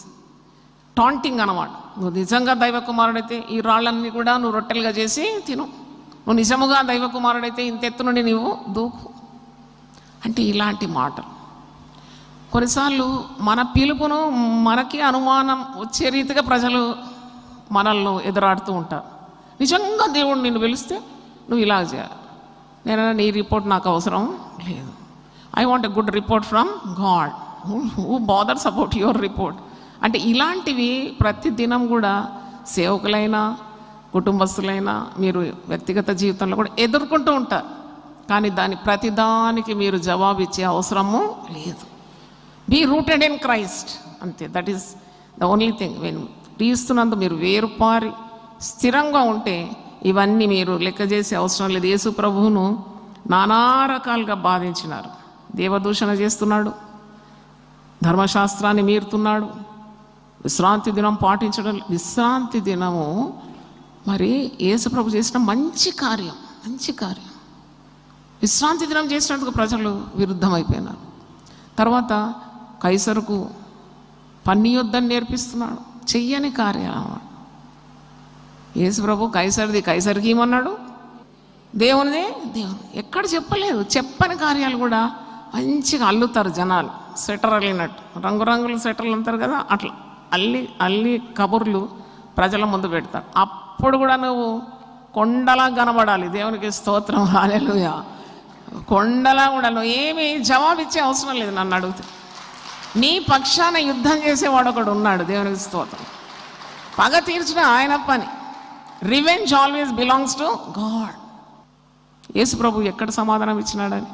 Taunting అన్నమాట. నువ్వు నిజంగా దైవ కుమారుడైతే ఈ రాళ్ళన్నీ కూడా నువ్వు రొట్టెలుగా చేసి తిను, నువ్వు నిజముగా దైవ కుమారుడైతే ఇంత ఎత్తు నుండి నువ్వు దూకు అంటే ఇలాంటి మాటలు. కొన్నిసార్లు మన పిలుపును మనకి అనుమానం వచ్చే రీతిగా ప్రజలు మనల్ని ఎదురాడుతూ ఉంటారు. నిజంగా దేవుడు నిన్ను పిలిస్తే నువ్వు ఇలా చేయాలి. నేను నీ రిపోర్ట్ నాకు అవసరం లేదు. I want a good report from God. Who bothers about your report అంటే ఇలాంటివి ప్రతి దినం కూడా సేవకులైనా కుటుంబస్తులైనా మీరు వ్యక్తిగత జీవితంలో కూడా ఎదుర్కొంటూ ఉంటారు. కానీ ప్రతిదానికి మీరు జవాబు ఇచ్చే అవసరము లేదు. బీ రూటెడ్ ఇన్ క్రైస్ట్, అంతే. That is the only thing. క్రీస్తునందు మీరు వేరుపారి స్థిరంగా ఉంటే ఇవన్నీ మీరు లెక్క చేసే అవసరం లేదు. యేసు ప్రభువును నానా రకాలుగా బాధించినారు. దేవదూషణ చేస్తున్నాడు, ధర్మశాస్త్రాన్ని మీరుతున్నాడు, విశ్రాంతి దినం పాటించడం. విశ్రాంతి దినము మరి యేసు ప్రభు చేసిన మంచి కార్యం. విశ్రాంతి దినం చేసినందుకు ప్రజలు విరుద్ధమైపోయినారు. తర్వాత కైసరుకు పన్నియొద్దని నేర్పిస్తున్నాడు. చెయ్యని కార్యం. యేసు ప్రభు కైసరిది కైసరికి ఇవ్వమన్నాడు, దేవునిదే దేవుని. ఎక్కడ చెప్పలేదు. చెప్పని కార్యాలు కూడా మంచిగా అల్లుతారు జనాలు. స్వెటర్ అల్లినట్టు, రంగురంగుల స్వెటర్లు అంటారు కదా, అట్లా అల్లి కబుర్లు ప్రజల ముందు పెడతారు. అప్పుడు కూడా నువ్వు కొండలా కనబడాలి. దేవునికి స్తోత్రం, హల్లెలూయా. కొండలా కూడా నువ్వు ఏమి జవాబిచ్చే అవసరం లేదు. నన్ను అడిగితే నీ పక్షాన యుద్ధం చేసేవాడు ఒకడు ఉన్నాడు. దేవునికి స్తోత్రం. పగ తీర్చడం ఆయన పని. Revenge always belongs to God. యేసు ప్రభు ఎక్కడ సమాధానం ఇచ్చినాడని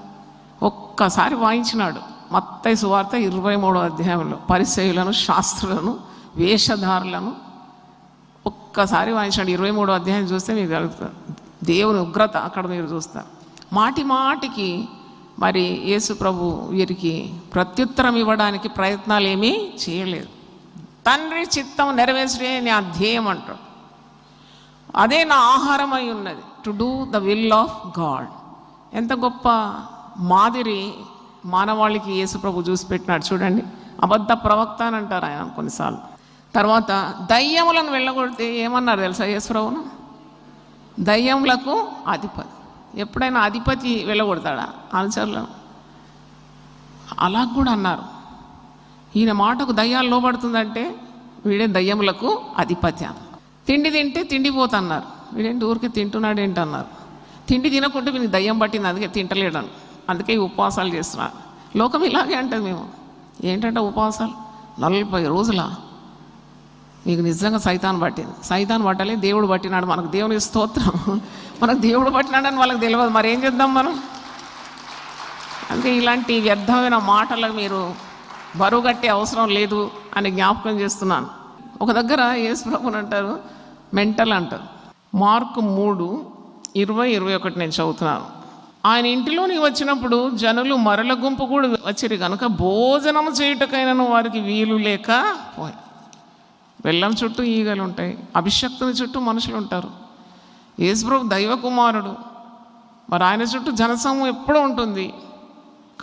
ఒక్కసారి వాయించినాడు. మత్తయి సువార్త 23వ అధ్యాయంలో పరిసయ్యులను, శాస్త్రులను, వేషధారులను ఒక్కసారి వాయించినాడు. 23వ అధ్యాయం చూస్తే మీకు కలుగుతుంది దేవుని ఉగ్రత. అక్కడ మీరు చూస్తారు. మాటి మాటికి మరి యేసు ప్రభు వీరికి ప్రత్యుత్తరం ఇవ్వడానికి ప్రయత్నాలు ఏమీ చేయలేదు. తండ్రి చిత్తం నెరవేర్చే నా ధ్యేయం అంటాడు. అదే నా ఆహారం అయి ఉన్నది, to do the will of God. ఎంత గొప్ప మాదిరి మానవాళికి యేసు ప్రభు చూసి పెట్టినాడు చూడండి. అబద్ధ ప్రవక్త అని అంటారు ఆయన కొన్నిసార్లు. తర్వాత దయ్యములను వెళ్ళగొడితే ఏమన్నారు తెలుసా యేసు ప్రభును? దయ్యములకు అధిపతి. ఎప్పుడైనా అధిపతి వెళ్ళగొడతాడా అనుచరులను? అలా కూడా అన్నారు. ఈయన మాటకు దయ్యాలు లోబడుతుందంటే వీడే దయ్యములకు అధిపతి అన్నారు. తిండి తింటే తిండిపోతున్నారు. వీడేంటి ఊరికే తింటున్నాడు ఏంటి అన్నారు. తిండి తినకుంటే వీనికి దయ్యం పట్టింది, అందుకే తింటలేడను, అందుకే ఈ ఉపవాసాలు చేస్తున్నారు. లోకం ఇలాగే అంటుంది. మేము ఏంటంటే ఉపవాసాలు 40 రోజుల. మీకు నిజంగా సైతాన్ పట్టింది. సైతాన్ పట్టాలి, దేవుడు పట్టినాడు. మనకు దేవుని స్తోత్రం. మనకు దేవుడు పట్టినాడని వాళ్ళకి తెలియదు. మరి ఏం చేద్దాం మనం? అందుకే ఇలాంటి వ్యర్థమైన మాటలకు మీరు బరువు కట్టే అవసరం లేదు అని జ్ఞాపకం చేస్తున్నాను. ఒక దగ్గర యేసు ప్రభుని అంటారు మెంటల్ అంటారు. మార్కు 3:20-21 నేను చదువుతున్నాను. ఆయన ఇంటిలోనికి వచ్చినప్పుడు జనులు మరల గుంపు కూడా వచ్చిరి కనుక భోజనం చేయుటకైనను వారికి వీలు లేక పోయి. బెల్లం చుట్టూ ఈగలు ఉంటాయి, అభిషక్తుని చుట్టూ మనుషులు ఉంటారు. యేసు ప్రభు దైవ కుమారుడు, మరి ఆయన చుట్టూ జనసమూహం ఎప్పుడూ ఉంటుంది.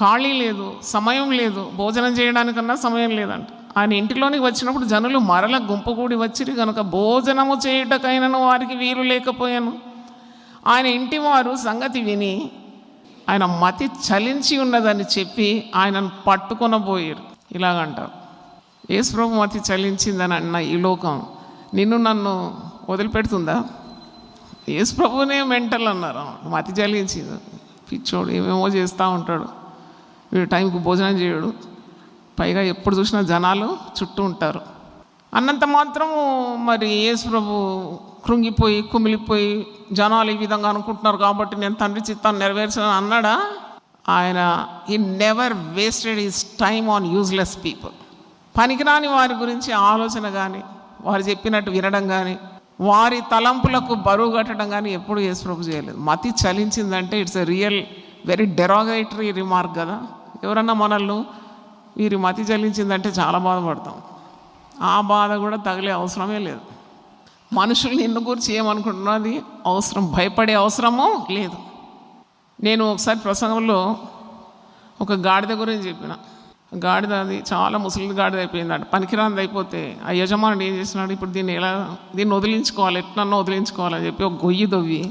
ఖాళీ లేదు, సమయం లేదు, భోజనం చేయడానికన్నా సమయం లేదంట. ఆయన ఇంటిలోనికి వచ్చినప్పుడు జనులు మరల గుంపు కూడి వచ్చిరి కనుక భోజనము చేయుటకైనను వారికి వీలు లేకపోయాను. ఆయన ఇంటి వారు సంగతి విని ఆయన మతి చలించి ఉన్నదని చెప్పి ఆయనను పట్టుకొనబోయారు. ఇలాగంటారు, యేసు ప్రభు మతి చలించిందని అన్న ఈ లోకం నిన్ను నన్ను వదిలిపెడుతుందా? యేసు ప్రభునే మెంటల్ అన్నారు. మతి చలించింది, పిచ్చోడు, ఏమేమో చేస్తూ ఉంటాడు, వీడు టైంకు భోజనం చేయడు, పైగా ఎప్పుడు చూసినా జనాలు చుట్టూ ఉంటారు అన్నంత మాత్రము మరి యేసు ప్రభు కృంగిపోయి కుమిలిపోయి జనాలు ఈ విధంగా అనుకుంటున్నారు కాబట్టి నేను తండ్రి చిత్తాన్ని నెరవేర్చాను అన్నాడా? ఆయన he never wasted his time on useless people. పనికిరాని వారి గురించి ఆలోచన కానీ, వారు చెప్పినట్టు వినడం కానీ, వారి తలంపులకు బరువు కట్టడం కానీ ఎప్పుడు యేసు ప్రభు చేయలేదు. మతి చలించిందంటే it's a real very derogatory remark కదా. ఎవరన్నా మనల్ని వీరి మతి చలించిందంటే చాలా బాధపడతాం. ఆ బాధ కూడా తగిలే అవసరమే లేదు. మనుషులు నిన్ను గురించి ఏమనుకుంటున్నది అవసరం, భయపడే అవసరమో లేదు. నేను ఒకసారి ప్రసంగంలో ఒక గాడిద గురించి చెప్పిన. గాడిద అది చాలా ముసలి గాడిద అయిపోయింది అంట, పనికిరాంది అయిపోతే ఆ యజమానుడు ఏం చేసినాడు, ఇప్పుడు దీన్ని వదిలించుకోవాలి, ఎట్లన్నా వదిలించుకోవాలని చెప్పి ఒక గొయ్యి దొవ్వి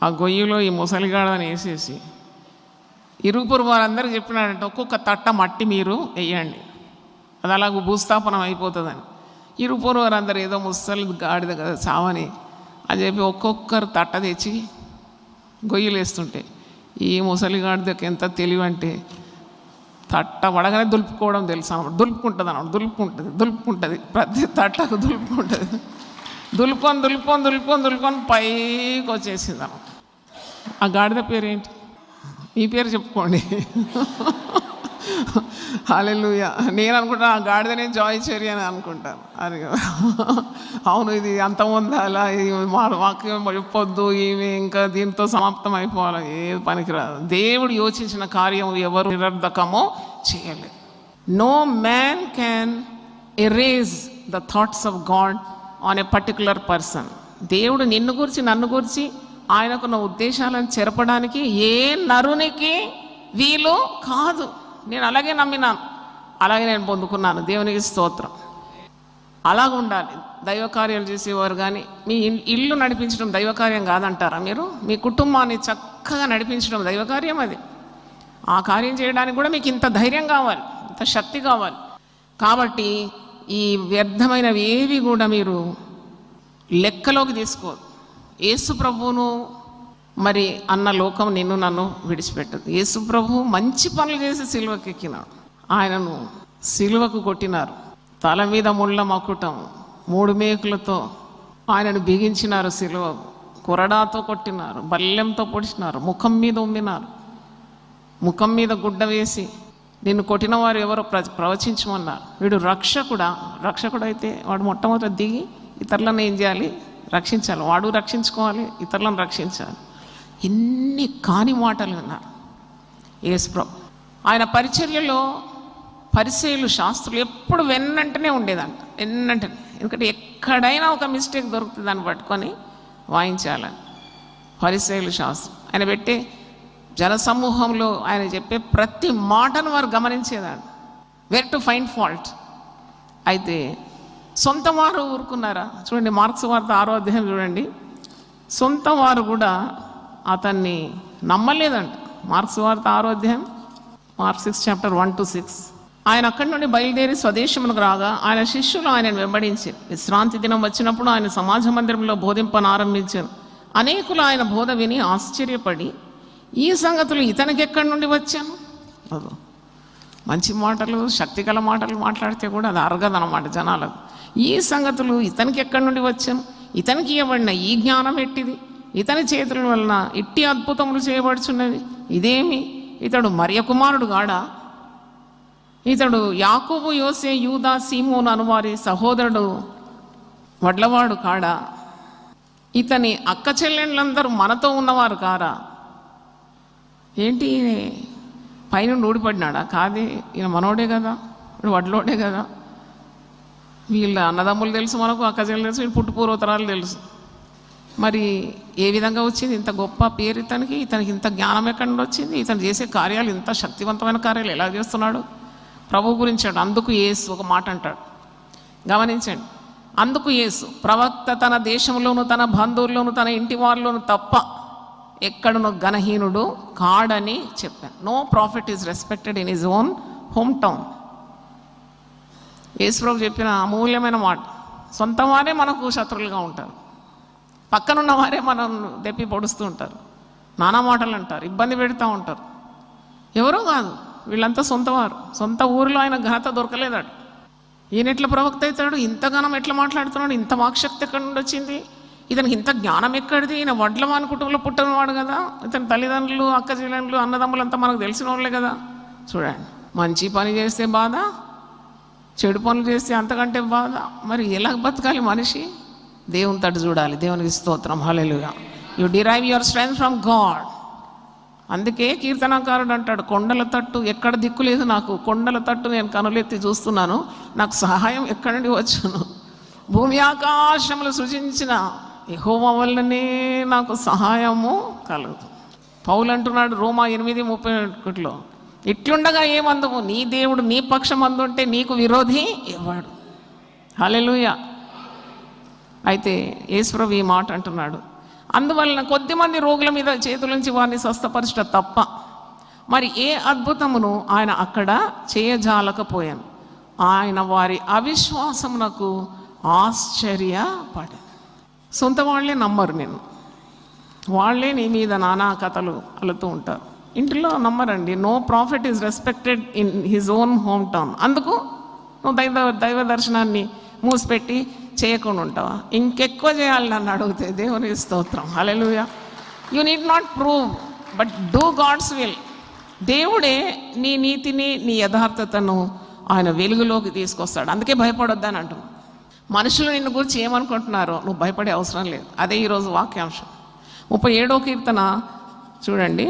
ఆ గొయ్యిలో ఈ ముసలి గాడిదని వేసేసి ఇరుగుపొరుగు వారందరికీ చెప్పినాడంటే ఒక్కొక్క తట్ట మట్టి మీరు వేయండి, అది అలాగ భూస్థాపనం అయిపోతుందని. ఇరుగుపొరుగు వారందరూ ఏదో ముసలి గాడిద కదా చావని అని చెప్పి ఒక్కొక్కరు తట్ట తెచ్చి గొయ్యిలు వేస్తుంటే ఈ ముసలి గాడిదకి ఎంత తెలివంటే తట్ట పడగానే దులుపుకోవడం తెలుసు అన్నమాట. దులుపుకుంటుంది ప్రతి తట్టకు దులుపుకొని పైకి వచ్చేసింది అన్నమాట. ఆ గాడిద పేరేంటి? మీ పేరు చెప్పుకోండి. హల్లెలూయా. నేను అనుకుంటా ఆ గాడిదనే జాయ్ చెరి అని అనుకుంటాను. అది అవును, ఇది అంతముందాలా, ఇది వాక్యం చెప్పొద్దు, ఈమె ఇంకా దీంతో సమాప్తం అయిపోవాలి, ఏది పనికిరాదు. దేవుడు యోచించిన కార్యం ఎవరు నిరర్ధకమో చేయలేదు. No man can erase the thoughts of God on a particular person. దేవుడు నిన్ను గురించి నన్ను గురించి ఆయనకున్న ఉద్దేశాలను చెరపడానికి ఏ నరునికి వీలు కాదు. నేను అలాగే నమ్మినాను, అలాగే నేను పొందుకున్నాను. దేవునికి స్తోత్రం. అలాగ ఉండాలి దైవకార్యాలు చేసేవారు. కానీ మీ ఇల్లు నడిపించడం దైవకార్యం కాదంటారా మీరు? మీ కుటుంబాన్ని చక్కగా నడిపించడం దైవకార్యం. అది ఆ కార్యం చేయడానికి కూడా మీకు ఇంత ధైర్యం కావాలి, ఇంత శక్తి కావాలి. కాబట్టి ఈ వ్యర్థమైనవి ఏవి కూడా మీరు లెక్కలోకి తీసుకోదు. యేసు ప్రభువును మరి అన్న లోకం నిన్ను నన్ను విడిచిపెట్టదు. యేసు ప్రభు మంచి పనులు చేసి సిలువకు ఎక్కినాడు. ఆయనను సిలువకు కొట్టినారు, తల మీద ముళ్ళ మకుటం 3 మేకులతో ఆయనను బిగించినారు, సిలువ కొరడాతో కొట్టినారు, బల్లెంతో పొడిచినారు, ముఖం మీద ఉమ్మినారు, ముఖం మీద గుడ్డ వేసి నిన్ను కొట్టిన వారు ఎవరో ప్రవచించమన్నారు. వీడు రక్షకుడు అయితే వాడు మొట్టమొదట దిగి ఇతరులను ఏం చేయాలి? రక్షించాలి. వాడు రక్షించుకోవాలి, ఇతరులను రక్షించాలి. ఎన్ని కాని మాటలు అన్నారు యేసు ప్రభు. ఆయన పరిచర్యలో పరిసయ్యులు శాస్త్రులు ఎప్పుడు వెన్నంటనే ఉండేదంట, వెన్నంటనే. ఎందుకంటే ఎక్కడైనా ఒక మిస్టేక్ దొరుకుతుంది దాన్ని పట్టుకొని వాయించాలని. పరిసయ్యులు శాస్త్రం ఆయన పెట్టే జనసమూహంలో ఆయన చెప్పే ప్రతి మాటను వారు గమనించేదాన్ని, వేర్ టు ఫైండ్ ఫాల్ట్. అయితే సొంత వారు ఊరుకున్నారా? చూడండి, మార్క్స్ వార్త 6వ అధ్యాయం చూడండి. సొంత వారు కూడా అతన్ని నమ్మలేదంట. మార్క్స్ వార్త 6వ అధ్యాయం, మార్క్ 6:1-6. ఆయన అక్కడి నుండి బయలుదేరి స్వదేశమునకు రాగా ఆయన శిష్యులు ఆయనను వెంబడించారు. విశ్రాంతి దినం వచ్చినప్పుడు ఆయన సమాజ మందిరంలో బోధింపనారంభించారు. అనేకులు ఆయన బోధ విని ఆశ్చర్యపడి ఈ సంగతులు ఇతనికి ఎక్కడి నుండి వచ్చాను? అదో మంచి మాటలు, శక్తిగల మాటలు మాట్లాడితే కూడా అది అరగదన్నమాట జనాలకు. ఈ సంగతులు ఇతనికి ఎక్కడి నుండి వచ్చాను? ఇతనికి ఇవ్వబడిన ఈ జ్ఞానం ఎట్టిది? ఇతని చేతుల వలన ఇట్టి అద్భుతములు చేయబడుచున్నవి. ఇదేమి? ఇతడు మరియ కుమారుడు గాడా? ఇతడు యాకోబు, యోసే, యూదా, సీమోను అనువారి సహోదరుడు వడ్లవాడు కాడా? ఇతని అక్క చెల్లెళ్ళందరూ మనతో ఉన్నవారు కారా? ఏంటి పైనుండి ఊడిపడినాడా? కాదే, ఈయన మనోడే కదా, వడ్లోడే కదా. వీళ్ళ అన్నదమ్ములు తెలుసు మనకు, అక్క చెల్లెలు తెలుసు, వీళ్ళు పుట్టుపూర్వతరాలు తెలుసు. మరి ఏ విధంగా వచ్చింది ఇంత గొప్ప పేరు ఇతనికి? ఇతనికి ఇంత జ్ఞానం ఎక్కడి నుండి వచ్చింది? ఇతను చేసే కార్యాలు, ఇంత శక్తివంతమైన కార్యాలు ఎలా చేస్తున్నాడు? ప్రభు గురించి అందుకు యేసు ఒక మాట అంటాడు, గమనించండి. అందుకు యేసు, ప్రవక్త తన దేశంలోను తన బంధువుల్లోను తన ఇంటి వారిలోను తప్ప ఎక్కడనో ఘనహీనుడు కాడని చెప్పాను. No prophet is respected in his own home town. యేసు ప్రభు చెప్పిన అమూల్యమైన మాట. సొంత వారే మనకు శత్రువులుగా ఉంటారు, పక్కనున్న వారే మనం దెప్పి పొడుస్తూ ఉంటారు, నానా మాటలు అంటారు, ఇబ్బంది పెడతా ఉంటారు. ఎవరో కాదు, వీళ్ళంతా సొంతవారు. సొంత ఊరిలో ఆయన ఘనత దొరకలేదాడు. ఈయన ఎట్లా ప్రవక్త అవుతాడు? ఇంతగానం ఎట్లా మాట్లాడుతున్నాడు? ఇంత వాక్శక్తి ఎక్కడి నుండి వచ్చింది? ఇతనికి ఇంత జ్ఞానం ఎక్కడిది? ఈయన వడ్లవాని కుటుంబంలో పుట్టినవాడు కదా. ఇతని తల్లిదండ్రులు, అక్క చెల్లెళ్ళు, అన్నదమ్ములంతా మనకు తెలిసిన వాళ్ళే కదా. చూడండి, మంచి పని చేస్తే బాధ, చెడు పనులు చేస్తే అంతకంటే బాధ. మరి ఎలా బతకాలి మనిషి? దేవుని తట్టు చూడాలి. దేవునికి స్తోత్రం, హల్లెలూయా. You derive your strength from God. అందుకే కీర్తనకారుడు అంటాడు, కొండల తట్టు ఎక్కడ దిక్కు లేదు నాకు, కొండల తట్టు నేను కనులెత్తి చూస్తున్నాను, నాకు సహాయం ఎక్కడి నుండి వచ్చును? భూమి ఆకాశములు సృజించిన యెహోవా వల్లనే నాకు సహాయము కలుగుతుంది. పౌలు అంటున్నాడు రోమా 8:31, ఇట్లుండగా ఏమందుము, నీ దేవుడు నీ పక్షం అందుంటే నీకు విరోధి ఎవడు? హల్లెలూయా. అయితే యేసుప్రభు ఈ మాట అంటున్నాడు, అందువలన కొద్దిమంది రోగుల మీద చేతుల నుంచి వారిని స్వస్థపరచట తప్ప మరి ఏ అద్భుతమును ఆయన అక్కడ చేయజాలకపోయాను. ఆయన వారి అవిశ్వాసమునకు ఆశ్చర్యపడాను. సొంత వాళ్ళే నమ్మరు నిన్ను, వాళ్ళే నీ మీద నానా కథలు అలుతూ ఉంటారు. ఇంటిలో నమ్మరండి. No prophet is respected in his own home town. అందుకు నువ్వు దైవ దర్శనాన్ని మూసిపెట్టి చేయకుండా ఉంటావా? ఇంకెక్కువ చేయాలి నన్ను అడిగితే. దేవుని స్తోత్రం, హల్లెలూయా. You need not prove, but do God's will. దేవుడే నీ నీతిని, నీ యథార్థతను ఆయన వెలుగులోకి తీసుకొస్తాడు. అందుకే భయపడొద్దని అంటున్నాను. మనుషులు నిన్ను గురించి ఏమనుకుంటున్నారో నువ్వు భయపడే అవసరం లేదు. అదే ఈరోజు వాక్యాంశం. 37వ కీర్తన చూడండి,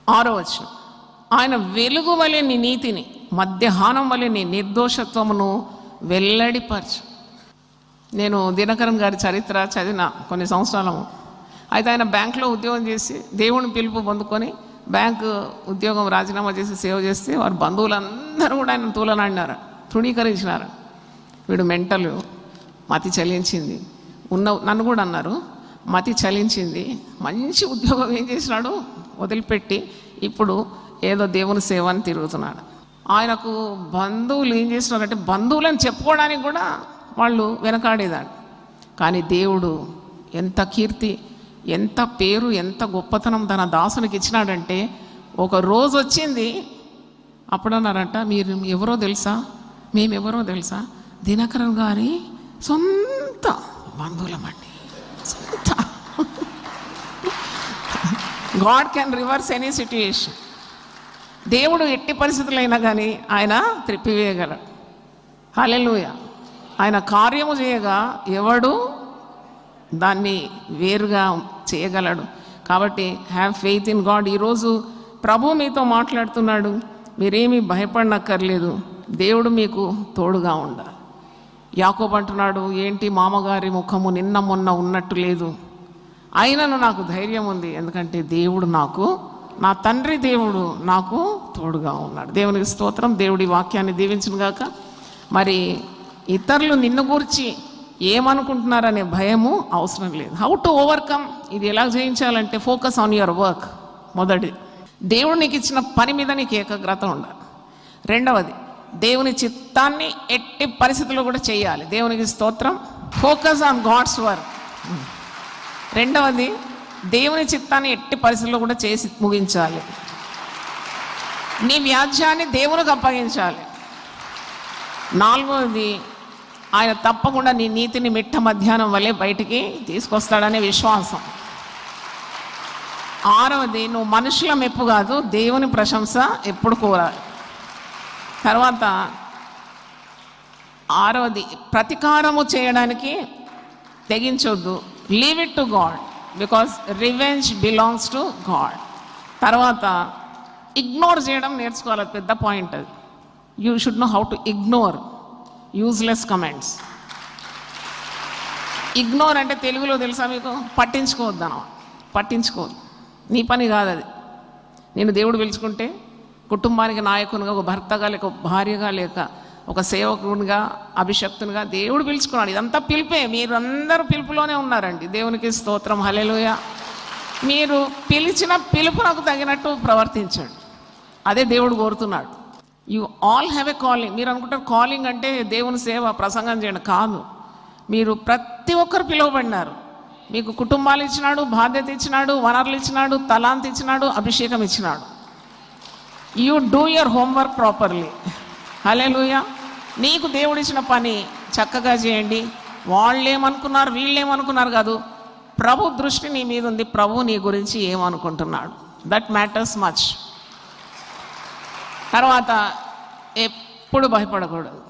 6వ వచనం. ఆయన వెలుగు వలె నీ నీతిని, మధ్యాహ్నం వలె నీ నిర్దోషత్వమును వెల్లడిపరచు. నేను దినకరన్ గారి చరిత్ర చదివిన కొన్ని సంవత్సరాలము. అయితే ఆయన బ్యాంకులో ఉద్యోగం చేసి దేవుని పిలుపు పొందుకొని బ్యాంకు ఉద్యోగం రాజీనామా చేసి సేవ చేస్తే వారి బంధువులందరూ కూడా ఆయన తూలనాడినారు, తృణీకరించినారు. వీడు మెంటలు, మతి చలించింది. నన్ను కూడా అన్నారు, మతి చలించింది. మంచి ఉద్యోగం ఏం చేసినాడు వదిలిపెట్టి ఇప్పుడు ఏదో దేవుని సేవ అని తిరుగుతున్నాడు. ఆయనకు బంధువులు ఏం చేస్తున్నారంటే బంధువులని చెప్పుకోవడానికి కూడా వాళ్ళు వెనకాడేదాడు. కానీ దేవుడు ఎంత కీర్తి, ఎంత పేరు, ఎంత గొప్పతనం తన దాసునికి ఇచ్చినాడంటే ఒక రోజు వచ్చింది. అప్పుడు అన్నారంట, మీరు ఎవరో తెలుసా, మేమెవరో తెలుసా, దినకరన్ గారి సొంత బంధువులమండి, సొంత. God can reverse any situation. దేవుడు ఎట్టి పరిస్థితులైనా కానీ ఆయన త్రిప్పివేయగలడు. హల్లెలూయా. ఆయన కార్యము చేయగా ఎవడు దాన్ని వేరుగా చేయగలడు. కాబట్టి హ్యావ్ ఫెయిత్ ఇన్ గాడ్. ఈరోజు ప్రభు మీతో మాట్లాడుతున్నాడు. మీరేమీ భయపడనక్కర్లేదు, దేవుడు మీకు తోడుగా ఉండాలి. యాకోబు అంటున్నాడు, ఏంటి మామగారి ముఖము నిన్న మొన్న ఉన్నట్టు లేదు, అయినను నాకు ధైర్యం ఉంది, ఎందుకంటే దేవుడు నాకు, నా తండ్రి దేవుడు నాకు తోడుగా ఉన్నాడు. దేవునికి స్తోత్రం. దేవుడి వాక్యాన్ని దీవించును గాక. మరి ఇతరులు నిన్ను గురించి ఏమనుకుంటున్నారనే భయము అవసరం లేదు. హౌ టు ఓవర్కమ్, ఇది ఎలా జయించాలంటే ఫోకస్ ఆన్ యువర్ వర్క్. మొదటిది, దేవుడు నీకు ఇచ్చిన పని మీద నీకు ఏకాగ్రత ఉండాలి. రెండవది, దేవుని చిత్తాన్ని ఎట్టి పరిస్థితుల్లో కూడా చేయాలి. దేవునికి స్తోత్రం. Focus on God's work. రెండవది, దేవుని చిత్తాన్ని ఎట్టి పరిస్థితుల్లో కూడా చేసి ముగించాలి. నీ వ్యాజ్యాన్ని దేవునికి అప్పగించాలి. నాలుగవది, ఆయన తప్పకుండా నీ నీతిని మిట్ట మధ్యాహ్నం వల్లే బయటికి తీసుకొస్తాడనే విశ్వాసం. ఆరవది, నువ్వు మనుషుల మెప్పు కాదు, దేవుని ప్రశంస ఎప్పుడు కోరాలి. తర్వాత ఆరవది, ప్రతీకారము చేయడానికి తెగించొద్దు. Leave it to God, because revenge belongs to God. తర్వాత ఇగ్నోర్ చేయడం నేర్చుకోవాలి. పెద్ద పాయింట్ అది. You should know how to ignore useless comments. Ignore అంటే తెలుగులో తెలుసా మీకు? పట్టించుకోవద్దు అన్న. పట్టించుకోవద్దు, నీ పని కాదు అది. నేను దేవుడు పిలుచుకుంటే కుటుంబానికి నాయకునిగా, ఒక భర్తగా, లేక ఒక భార్యగా, లేక ఒక సేవకునిగా, అభిషక్తునిగా దేవుడు పిలుచుకున్నాడు. ఇదంతా పిలిపే. మీరు అందరూ పిలుపులోనే ఉన్నారండి. దేవునికి స్తోత్రం, హల్లెలూయా. మీరు పిలిచిన పిలుపునకు తగినట్టు ప్రవర్తించండి. అదే దేవుడు కోరుతున్నాడు. You all have a calling. మీరు అనుకుంటారు కాలింగ్ అంటే దేవుని సేవ, ప్రసంగం చేయడం కాదు. మీరు ప్రతి ఒక్కరు పిలువబడినారు. మీకు కుటుంబాలు ఇచ్చినాడు, బాధ్యత ఇచ్చినాడు, వనరులు ఇచ్చినాడు, తలాంత్ ఇచ్చినాడు, అభిషేకం ఇచ్చినాడు. You do your homework properly. హల్లెలూయా. నీకు దేవుడిచ్చిన పని చక్కగా చేయండి. వాళ్ళు ఏమనుకున్నారు, వీళ్ళు ఏమనుకున్నారు కాదు, ప్రభు దృష్టి నీ మీద ఉంది. ప్రభు నీ గురించి ఏమనుకుంటున్నాడు, దట్ మ్యాటర్స్ మచ్. తర్వాత ఎప్పుడు భయపడకూడదు.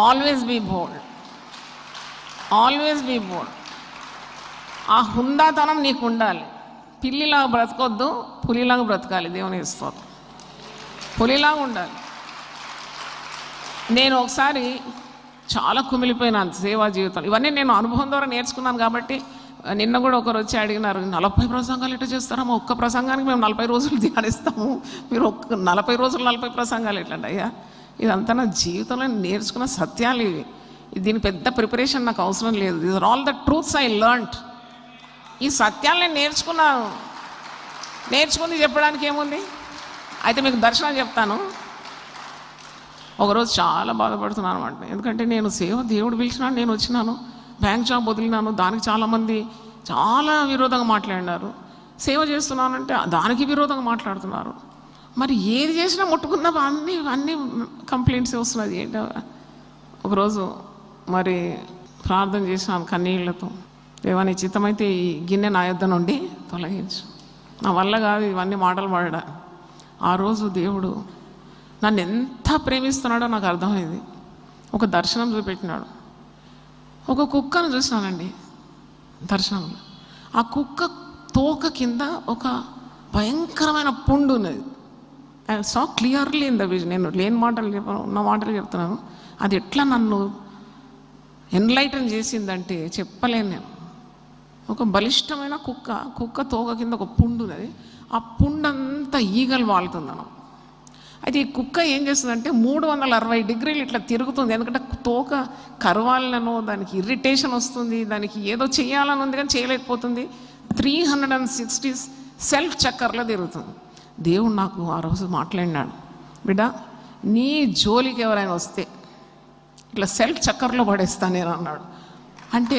Always be bold, always be bold. ఆ హుందాతనం నీకు ఉండాలి. పిల్లిలాగా బ్రతకొద్దు, పులిలాగా బ్రతకాలి. దేవుని స్తోత్రం. పులిలాగా ఉండాలి. నేను ఒకసారి చాలా కుమిలిపోయినాను సేవా జీవితం. ఇవన్నీ నేను అనుభవం ద్వారా నేర్చుకున్నాను. కాబట్టి నిన్న కూడా ఒకరు వచ్చి అడిగినారు, 40 ప్రసంగాలు ఎట్లా చేస్తారమ్మా? ఒక్క ప్రసంగానికి మేము 40 రోజులు ధ్యానిస్తాము, మీరు 40 రోజులు 40 ప్రసంగాలు ఎట్లండి అయ్యా? ఇదంతా నా జీవితంలో నేర్చుకున్న సత్యాలు ఇవి. దీని పెద్ద ప్రిపరేషన్ నాకు అవసరం లేదు. These are all the truths I learned. ఈ సత్యాలు నేను నేర్చుకుంది చెప్పడానికి ఏముంది? అయితే మీకు దర్శనం చెప్తాను. ఒకరోజు చాలా బాధపడుతున్నాను అనమాట. ఎందుకంటే నేను దేవుడు పిలిచినాను, నేను వచ్చినాను, బ్యాంక్ జాబ్ వదిలినాను, దానికి చాలామంది చాలా విరోధంగా మాట్లాడినారు. సేవ చేస్తున్నానంటే దానికి విరోధంగా మాట్లాడుతున్నారు. మరి ఏది చేసినా ముట్టుకున్నా అన్నీ కంప్లైంట్స్ వస్తున్నది ఏంటో. ఒకరోజు మరి ప్రార్థన చేసినాను కన్నీళ్లతో, దేవాని చిత్తమైతే ఈ గిన్నె నా యొద్ద నుండి తొలగించు, నా వల్ల కాదు ఇవన్నీ మాటలు పడడా. ఆ రోజు దేవుడు నన్ను ఎంత ప్రేమిస్తున్నాడో నాకు అర్థమైంది. ఒక దర్శనం చూపెట్టినాడు. ఒక కుక్కను చూసినానండి దర్శనంలో. ఆ కుక్క తోక కింద ఒక భయంకరమైన పుండు ఉన్నది. I saw clearly in the vision. నేను లేని మాటలు చెప్పాను, ఉన్న మాటలు చెప్తున్నాను. అది ఎట్లా నన్ను ఎన్లైటన్ చేసిందంటే చెప్పలేను నేను. ఒక బలిష్టమైన కుక్క తోక కింద ఒక పుండు ఉన్నది. ఆ పుండంతా ఈగలు వాలుతుందను. అయితే ఈ కుక్క ఏం చేస్తుందంటే 360 డిగ్రీలు ఇట్లా తిరుగుతుంది. ఎందుకంటే తోక కరవాలను, దానికి ఇరిటేషన్ వస్తుంది, దానికి ఏదో చేయాలని ఉంది కానీ చేయలేకపోతుంది. 360 సెల్ఫ్ చక్కర్లో తిరుగుతుంది. దేవుడు నాకు ఆ రోజు మాట్లాడినాడు, బిడ్డ నీ జోలికి ఎవరైనా వస్తే ఇట్లా సెల్ఫ్ చక్కర్లో పడేస్తాను నేను అన్నాడు. అంటే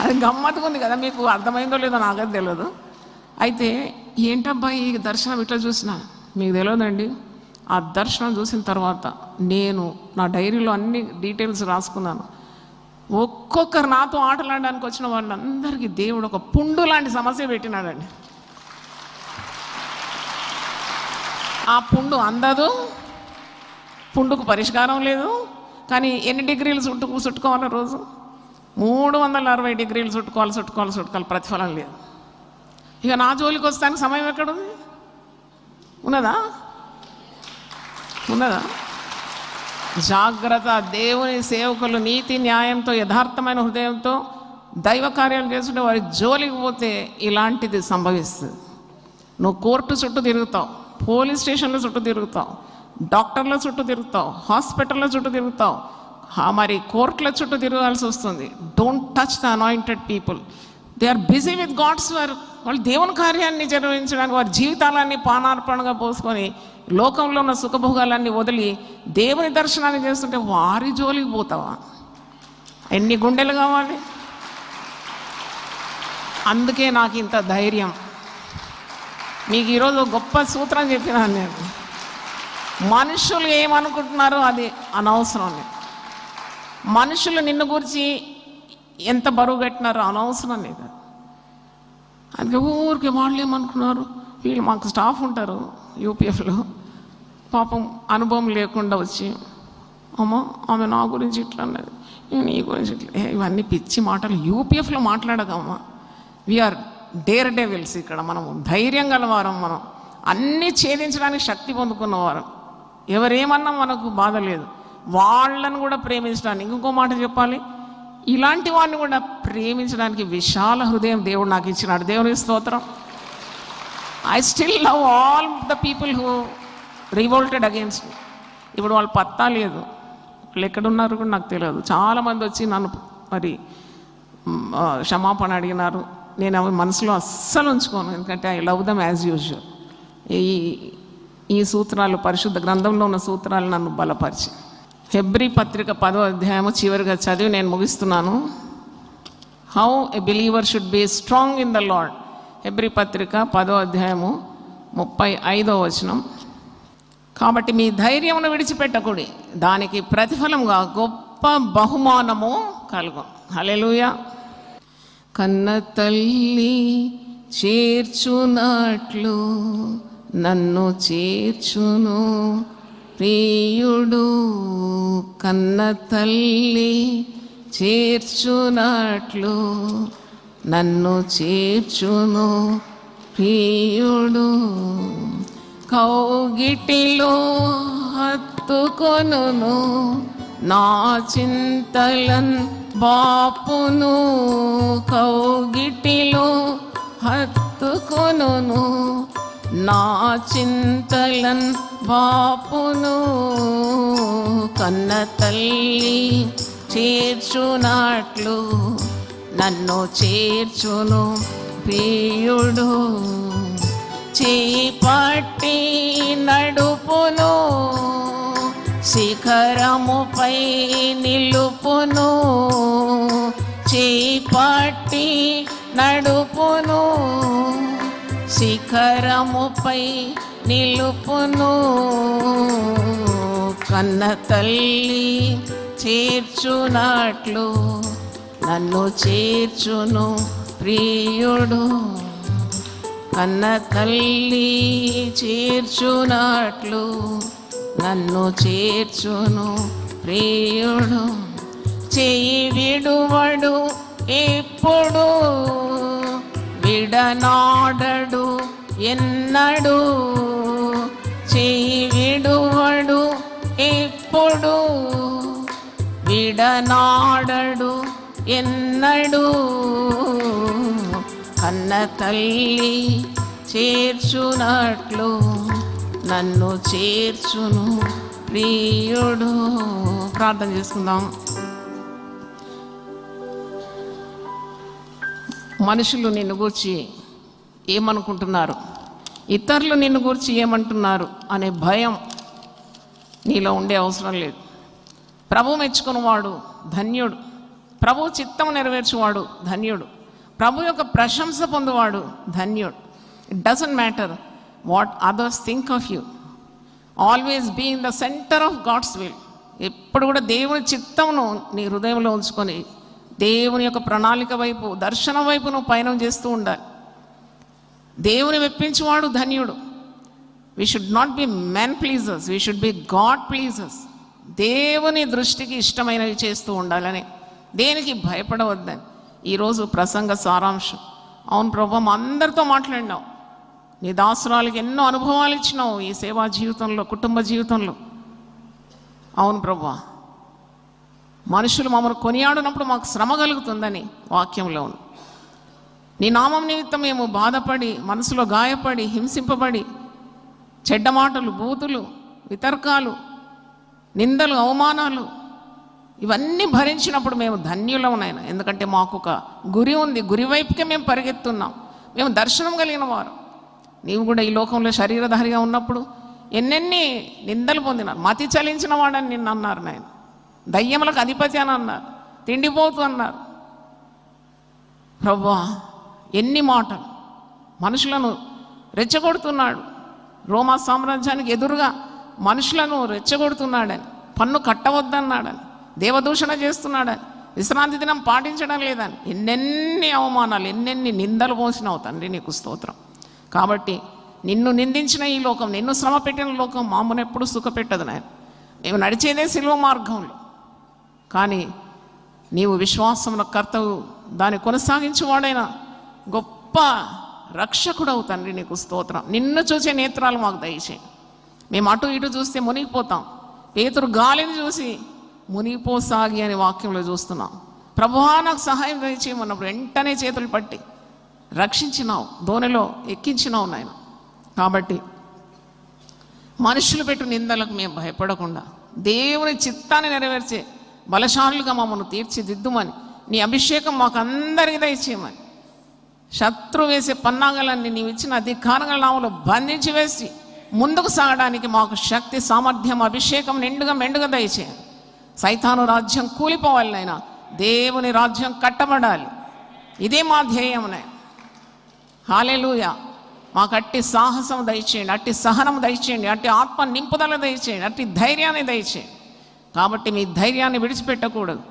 అది గమ్మత్తుగా ఉంది కదా, మీకు అర్థమైందో లేదో నాకది తెలియదు. అయితే ఏంటబ్బా ఈ దర్శనం ఇట్లా చూసిన, మీకు తెలియదండి. ఆ దర్శనం చూసిన తర్వాత నేను నా డైరీలో అన్ని డీటెయిల్స్ రాసుకున్నాను. ఒక్కొక్కరు నాతో ఆటలాడడానికి వచ్చిన వాళ్ళందరికీ దేవుడు ఒక పుండు లాంటి సమస్య పెట్టినాడండి. ఆ పుండు అందదు, పుండుకు పరిష్కారం లేదు. కానీ ఎన్ని డిగ్రీలు చుట్టుకోవాలి రోజు? 360 డిగ్రీలు చుట్టుకోవాలి, ప్రతిఫలం లేదు. ఇక నా జోలికి వస్తానికి సమయం ఎక్కడుంది? ఉన్నదా? జాగ్రత్త. దేవుని సేవకులు నీతి న్యాయంతో యథార్థమైన హృదయంతో దైవ కార్యాలు చేస్తుంటే వారి జోలికి పోతే ఇలాంటిది సంభవిస్తుంది. నువ్వు కోర్టు చుట్టూ తిరుగుతావు, పోలీస్ స్టేషన్ల చుట్టూ తిరుగుతావు, డాక్టర్ల చుట్టూ తిరుగుతావు, హాస్పిటల్ల చుట్టూ తిరుగుతావు, మరి కోర్టుల చుట్టూ తిరగాల్సి వస్తుంది. Don't touch the anointed people. They are busy with God's work. వాళ్ళు దేవుని కార్యాన్ని నిర్వహించడానికి వారి జీవితాలన్నీ పానార్పణగా పోసుకొని లోకంలో ఉన్న సుఖభోగాలన్నీ వదిలి దేవుని దర్శనాన్ని చేస్తుంటే వారి జోలికి పోతావా? ఎన్ని గుండెలు కావాలి? అందుకే నాకు ఇంత ధైర్యం. మీకు ఈరోజు గొప్ప సూత్రం చెప్పినాను నేను. మనుషులు ఏమనుకుంటున్నారో అది అనవసరం. మనుషులు నిన్ను గురించి ఎంత బరువు కట్టినారో అనవసరం లేదు. అందుకే ఊరికి వాళ్ళు ఏమనుకున్నారు, వీళ్ళు మాకు స్టాఫ్ ఉంటారు యూపీఎఫ్లో, పాపం అనుభవం లేకుండా వచ్చి అమ్మో ఆమె నా గురించి ఇట్లా అన్నది, నీ గురించి ఇట్లా, ఇవన్నీ పిచ్చి మాటలు యూపీఎఫ్లో మాట్లాడకమ్మా. We are daredevils. ఇక్కడ మనము ధైర్యం గలవారం, మనం అన్నీ ఛేదించడానికి శక్తి పొందుకున్నవారు. ఎవరేమన్నా మనకు బాధ లేదు. వాళ్ళను కూడా ప్రేమించడానికి, ఇంకో మాట చెప్పాలి, ఇలాంటి వాడిని కూడా ప్రేమించడానికి విశాల హృదయం దేవుడు నాకు ఇచ్చినాడు. దేవునికి స్తోత్రం. I still love all the people who revolted against me. ఇప్పుడు వాళ్ళు పత్తా లేదు, వాళ్ళు ఎక్కడున్నారు కూడా నాకు తెలియదు. చాలామంది వచ్చి నన్ను మరి క్షమాపణ అడిగినారు. నేను అవి మనసులో అస్సలు ఉంచుకోను, ఎందుకంటే I love them as usual. ఈ సూత్రాలు పరిశుద్ధ గ్రంథంలో ఉన్న సూత్రాలు నన్ను బలపరిచి, హెబ్రీ పత్రిక 10వ అధ్యాయము చివరిగా చదివి నేను ముగిస్తున్నాను. How a believer should be strong in the Lord. హెబ్రీ పత్రిక 10వ అధ్యాయము 35వ వచనం. కాబట్టి మీ ధైర్యమును విడిచిపెట్టకూడి, దానికి ప్రతిఫలంగా గొప్ప బహుమానము కలుగు. హల్లెలూయా. కన్న తల్లి చేర్చునట్లు నన్ను చేర్చును ప్రియుడు, కన్న తల్లి చేర్చునట్లు నన్ను చేర్చును ప్రియుడు, కౌగిటిలో హత్తుకొనును నా చింతలన్ బాపును కౌగిటిలో హత్తుకొనును నా చింతలన్ బాపును కన్న తల్లి చేర్చునట్లు నన్ను చేర్చును ప్రియుడు చేపట్టి నడుపును శిఖరముపై నిలుపును చేపట్టి నడుపును శిఖరముపై నిలుపును కన్న తల్లి చేర్చునట్లు నన్ను చేర్చును ప్రియుడు కన్న తల్లి చేర్చునట్లు నన్ను చేర్చును ప్రియుడు చేయి విడువడు ఎప్పుడు విడనాడడు ఎన్నడు చేయి విడువడు ఎప్పుడు విడనాడడు ఎన్నడు కన్న తల్లి చేర్చునట్లు నన్ను చేర్చును ప్రియుడు. ప్రార్థన చేసుకుందాం. మనుషులు నిన్ను గూర్చి ఏమనుకుంటున్నారు, ఇతరులు నిన్ను గూర్చి ఏమంటున్నారు అనే భయం నీలో ఉండే అవసరం లేదు. ప్రభు మెచ్చుకున్నవాడు ధన్యుడు, ప్రభు చిత్తం నెరవేర్చువాడు ధన్యుడు, ప్రభు యొక్క ప్రశంస పొందువాడు ధన్యుడు. It doesn't matter what others think of you, always be in the centre of God's will. ఎప్పుడు కూడా దేవుని చిత్తమును నీ హృదయంలో ఉంచుకొని దేవుని యొక్క ప్రణాళిక వైపు, దర్శనం వైపు నువ్వు పయనం చేస్తూ ఉండాలి. దేవుని మెప్పించువాడు ధన్యుడు. We should not be men pleasers, we should be God pleasers. దేవుని దృష్టికి ఇష్టమైనవి చేస్తూ ఉండాలని, దేనికి భయపడవద్దని ఈరోజు ప్రసంగ సారాంశం. అవును ప్రభు, మా అందరితో మాట్లాడినావు, నీ దాసురాలకి ఎన్నో అనుభవాలు ఇచ్చినావు ఈ సేవా జీవితంలో, కుటుంబ జీవితంలో. అవును ప్రభు, మనుషులు మమ్మల్ని కొనియాడినప్పుడు మాకు శ్రమ కలుగుతుందని వాక్యంలో ఉంది. నీ నామం నిమిత్తం మేము బాధపడి, మనసులో గాయపడి, హింసింపబడి, చెడ్డ మాటలు, బూతులు, వితర్కాలు, నిందలు, అవమానాలు ఇవన్నీ భరించినప్పుడు మేము ధన్యులం నాయన. ఎందుకంటే మాకు ఒక గురి ఉంది, గురి వైపుకే మేము పరిగెత్తున్నాం. మేము దర్శనం కలిగిన వారు. నీవు కూడా ఈ లోకంలో శరీరధారిగా ఉన్నప్పుడు ఎన్నెన్ని నిందలు పొందినారు. మతి చలించిన వాడని నిన్ను అన్నారు నాయన. దయ్యములకు అధిపతి అని అన్నారు, తిండిపోతు అన్నారు. ప్రభువా, ఎన్ని మాటలు మనుషులను రెచ్చగొడుతున్నాడు. రోమా సామ్రాజ్యానికి ఎదురుగా మనుషులను రెచ్చగొడుతున్నాడని, పన్ను కట్టవద్దన్నాడని, దేవదూషణ చేస్తున్నాడని, విశ్రాంతి దినం పాటించడం లేదని ఎన్నెన్ని అవమానాలు, ఎన్నెన్ని నిందలు పోసినావు తండ్రి, నీకు స్తోత్రం. కాబట్టి నిన్ను నిందించిన ఈ లోకం, నిన్ను శ్రమ పెట్టిన లోకం మామూలు ఎప్పుడు సుఖపెట్టదు నాయన. మేము నడిచేదే సిలువ మార్గంలో, కానీ నీవు విశ్వాసమున కర్తవు, దాన్ని కొనసాగించేవాడైనా గొప్ప రక్షకుడవు తండ్రి, నీకు స్తోత్రం. నిన్ను చూసే నేత్రాలు మాకు దయచేయి. మేము అటు ఇటు చూస్తే మునిగిపోతాం. పేతురు గాలిని చూసి మునిగిపోసాగి అనే వాక్యంలో చూస్తున్నాం. ప్రభువా నాకు సహాయం దయచేయమన్నప్పుడు వెంటనే చేతులు పట్టి రక్షించినావు, దోణిలో ఎక్కించినావు నాయన. కాబట్టి మనుషులు పెట్టు నిందలకు మేము భయపడకుండా దేవుని చిత్తాన్ని నెరవేర్చే బలశాలుగా మమ్మల్ని తీర్చిదిద్దుమని, నీ అభిషేకం మాకు అందరికీ దయచేయమని, శత్రు వేసే పన్నాగాలన్నీ నీవు ఇచ్చిన అధికారంగా నామలో బంధించి వేసి ముందుకు సాగడానికి మాకు శక్తి, సామర్థ్యం, అభిషేకం నిండుగా మెండుగా దయచేయండి. సైతాను రాజ్యం కూలిపోవాలి నాయనా, దేవుని రాజ్యం కట్టబడాలి. ఇదే మా ధ్యేయమునే. హల్లెలూయా. మాకు అట్టి సాహసం దయచేయండి, అట్టి సహనం దయచేయండి, అట్టి ఆత్మ నింపుదల దయచేయండి, అట్టి ధైర్యాన్ని దయచేయండి. కాబట్టి మీ ధైర్యాన్ని విడిచిపెట్టకూడదు.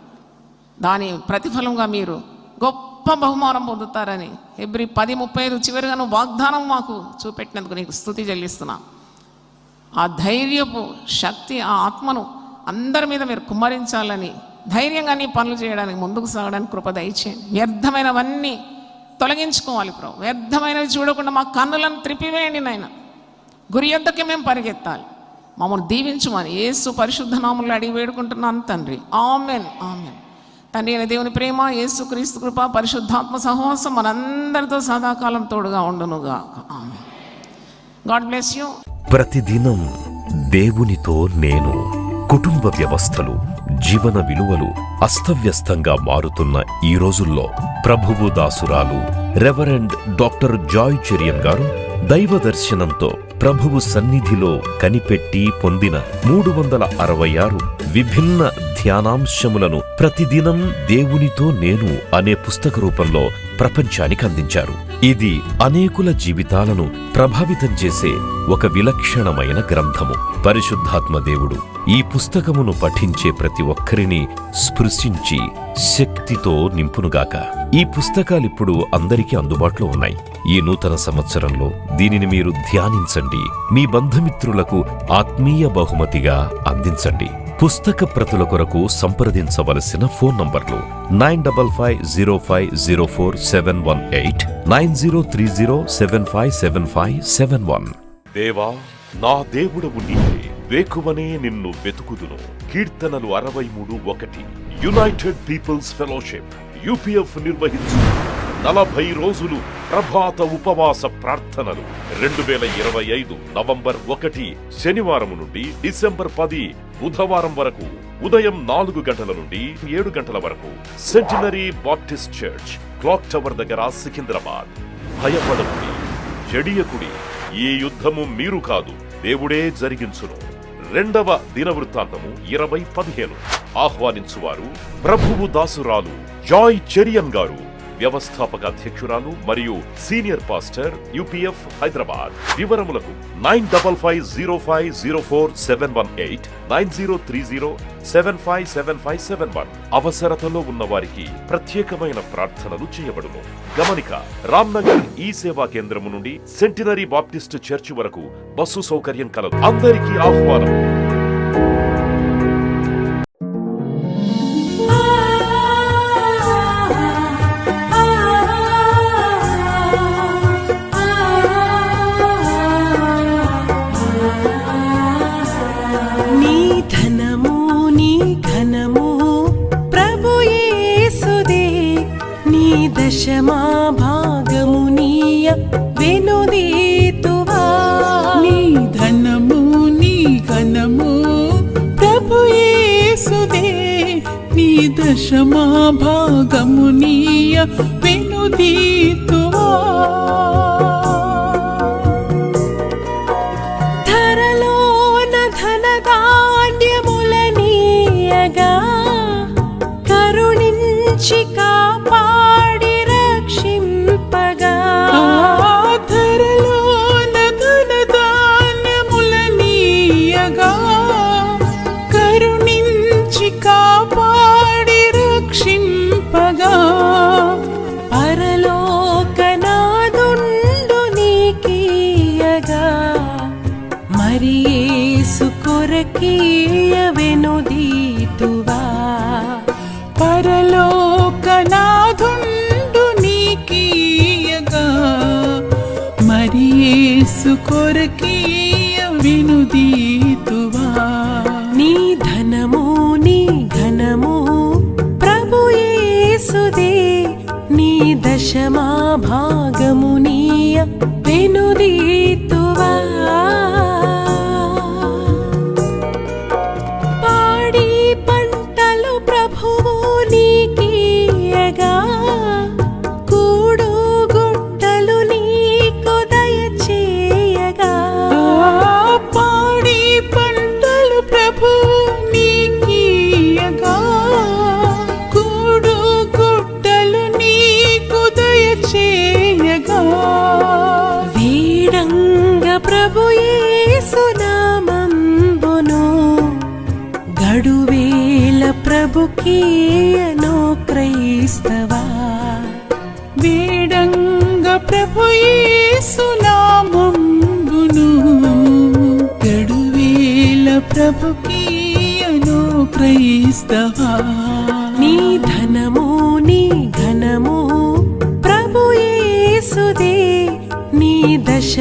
దాని ప్రతిఫలంగా మీరు గొప్ప బహుమానం పొందుతారని హెబ్రీ 10:35 చివరిగా నువ్వు వాగ్దానం మాకు చూపెట్టినందుకు నీకు స్తుతి చెల్లిస్తున్నా. ఆ ధైర్యపు శక్తి, ఆ ఆత్మను అందరి మీద మీరు కుమ్మరించాలని, ధైర్యంగా నీ పనులు చేయడానికి, ముందుకు సాగడానికి కృప దయచేయండి. వ్యర్థమైనవన్నీ తొలగించుకోవాలి ప్రభు. వ్యర్థమైనవి చూడకుండా మా కన్నులను త్రిప్పివేయండి నాయన. గురి యొద్దకే మేము పరిగెత్తాలి. మమ్మల్ని దీవించమని యేసు పరిశుద్ధ నామములో అడిగి వేడుకుంటున్నాను తండ్రి. Amen, amen. తండ్రి అయిన దేవుని ప్రేమ, యేసు క్రీస్తు కృప, పరిశుద్ధాత్మ సహవాసం మనందరితో సదాకాలం తోడుగా ఉండునుగా. ఆమెన్. God bless you. ప్రతిదినం దేవునితో నేను. కుటుంబ వ్యవస్థలు, జీవన విలువలు అస్తవ్యస్తంగా మారుతున్న ఈ రోజుల్లో ప్రభువు దాసురాలు రెవరెండ్ డాక్టర్ జాయ్ చెరియన్ గారు దైవ దర్శనంతో ప్రభువు సన్నిధిలో కనిపెట్టి పొందిన 366 విభిన్న ధ్యానాంశములను ప్రతిదినం దేవునితో నేను అనే పుస్తక రూపంలో ప్రపంచానికి అందించారు. ఇది అనేకుల జీవితాలను ప్రభావితం చేసే ఒక విలక్షణమైన గ్రంథము. పరిశుద్ధాత్మ దేవుడు ఈ పుస్తకమును పఠించే ప్రతి ఒక్కరిని స్పృశించి శక్తితో నింపునుగాక. ఈ పుస్తకాలిప్పుడు అందరికీ అందుబాటులో ఉన్నాయి. ఈ నూతన సంవత్సరంలో దీనిని మీరు ధ్యానించండి, మీ బంధుమిత్రులకు ఆత్మీయ బహుమతిగా అందించండి. పుస్తక ప్రతుల కొరకు సంప్రదించవలసిన ఫోన్ నంబర్లు 9505047718, 9030757571. దేవా, నా దేవుడవు నీవే, వేకువనే నిన్ను వెతుకుదును. కీర్తనలు 63:1. యునైటెడ్ పీపుల్స్ ఫెలోషిప్ UPF నిర్వహించు 40 రోజులు ప్రభాత ఉపవాస ప్రార్థనలు 2025 నవంబర్ 1 శనివారం నుండి డిసెంబర్ 10 బుధవారం వరకు ఉదయం 4 గంటల నుండి 7 గంటల వరకు centenary Baptist church, clock tower దగ్గర, సికింద్రాబాద్. భయపడకుడి, జడియకుడి, ఈ యుద్ధము మీరు కాదు, దేవుడే జరిగించును. 2వ దినవృత్తాంతము 20:15. ఆహ్వానించువారు ప్రభువు దాసురాలు జాయ్ చెరియన్ గారు, వ్యవస్థాపక అధ్యక్షురాలు మరియు సీనియర్ పాస్టర్ UPF హైదరాబాద్. వివరములకు 9505047718, 9030757571. అవసరతలో ఉన్న వారికి ప్రత్యేకమైన ప్రార్థనలు చేయబడును. గమనిక: రామ్నగర్ ఈ సేవా కేంద్రము నుండి సెంటినరీ బాప్టిస్ట్ చర్చ్ వరకు బస్సు సౌకర్యం కలదు. అందరికీ ఆహ్వానం. దశమా భాగమునీయ వెనుదీతువా. నీ ధనము నీ ఘనము ప్రభు యేసుదే, నీ దశమా భాగమునీయ వెనుదీతువా. ధరలోన ధనధాన్యములనీయగా కరుణించి కొరకీయ వెనుదీతువా. పరలోకనాథుండు నీకీయగా మరి యేసు కొరకీయ వెనుదీతువా. నీ ధనము నీ ఘనము ప్రభు యేసుదే, నీ దశమా భాగమునీయ వెనుదీతువా. ప్రభుకీయనో క్రైస్తవా. వేడంగ ప్రభు యేసు నామంబును గడువేల ప్రభుకీయనో క్రైస్తవా. నీ ధనము నీ ఘనము ప్రభు యేసుదే, నీ దశ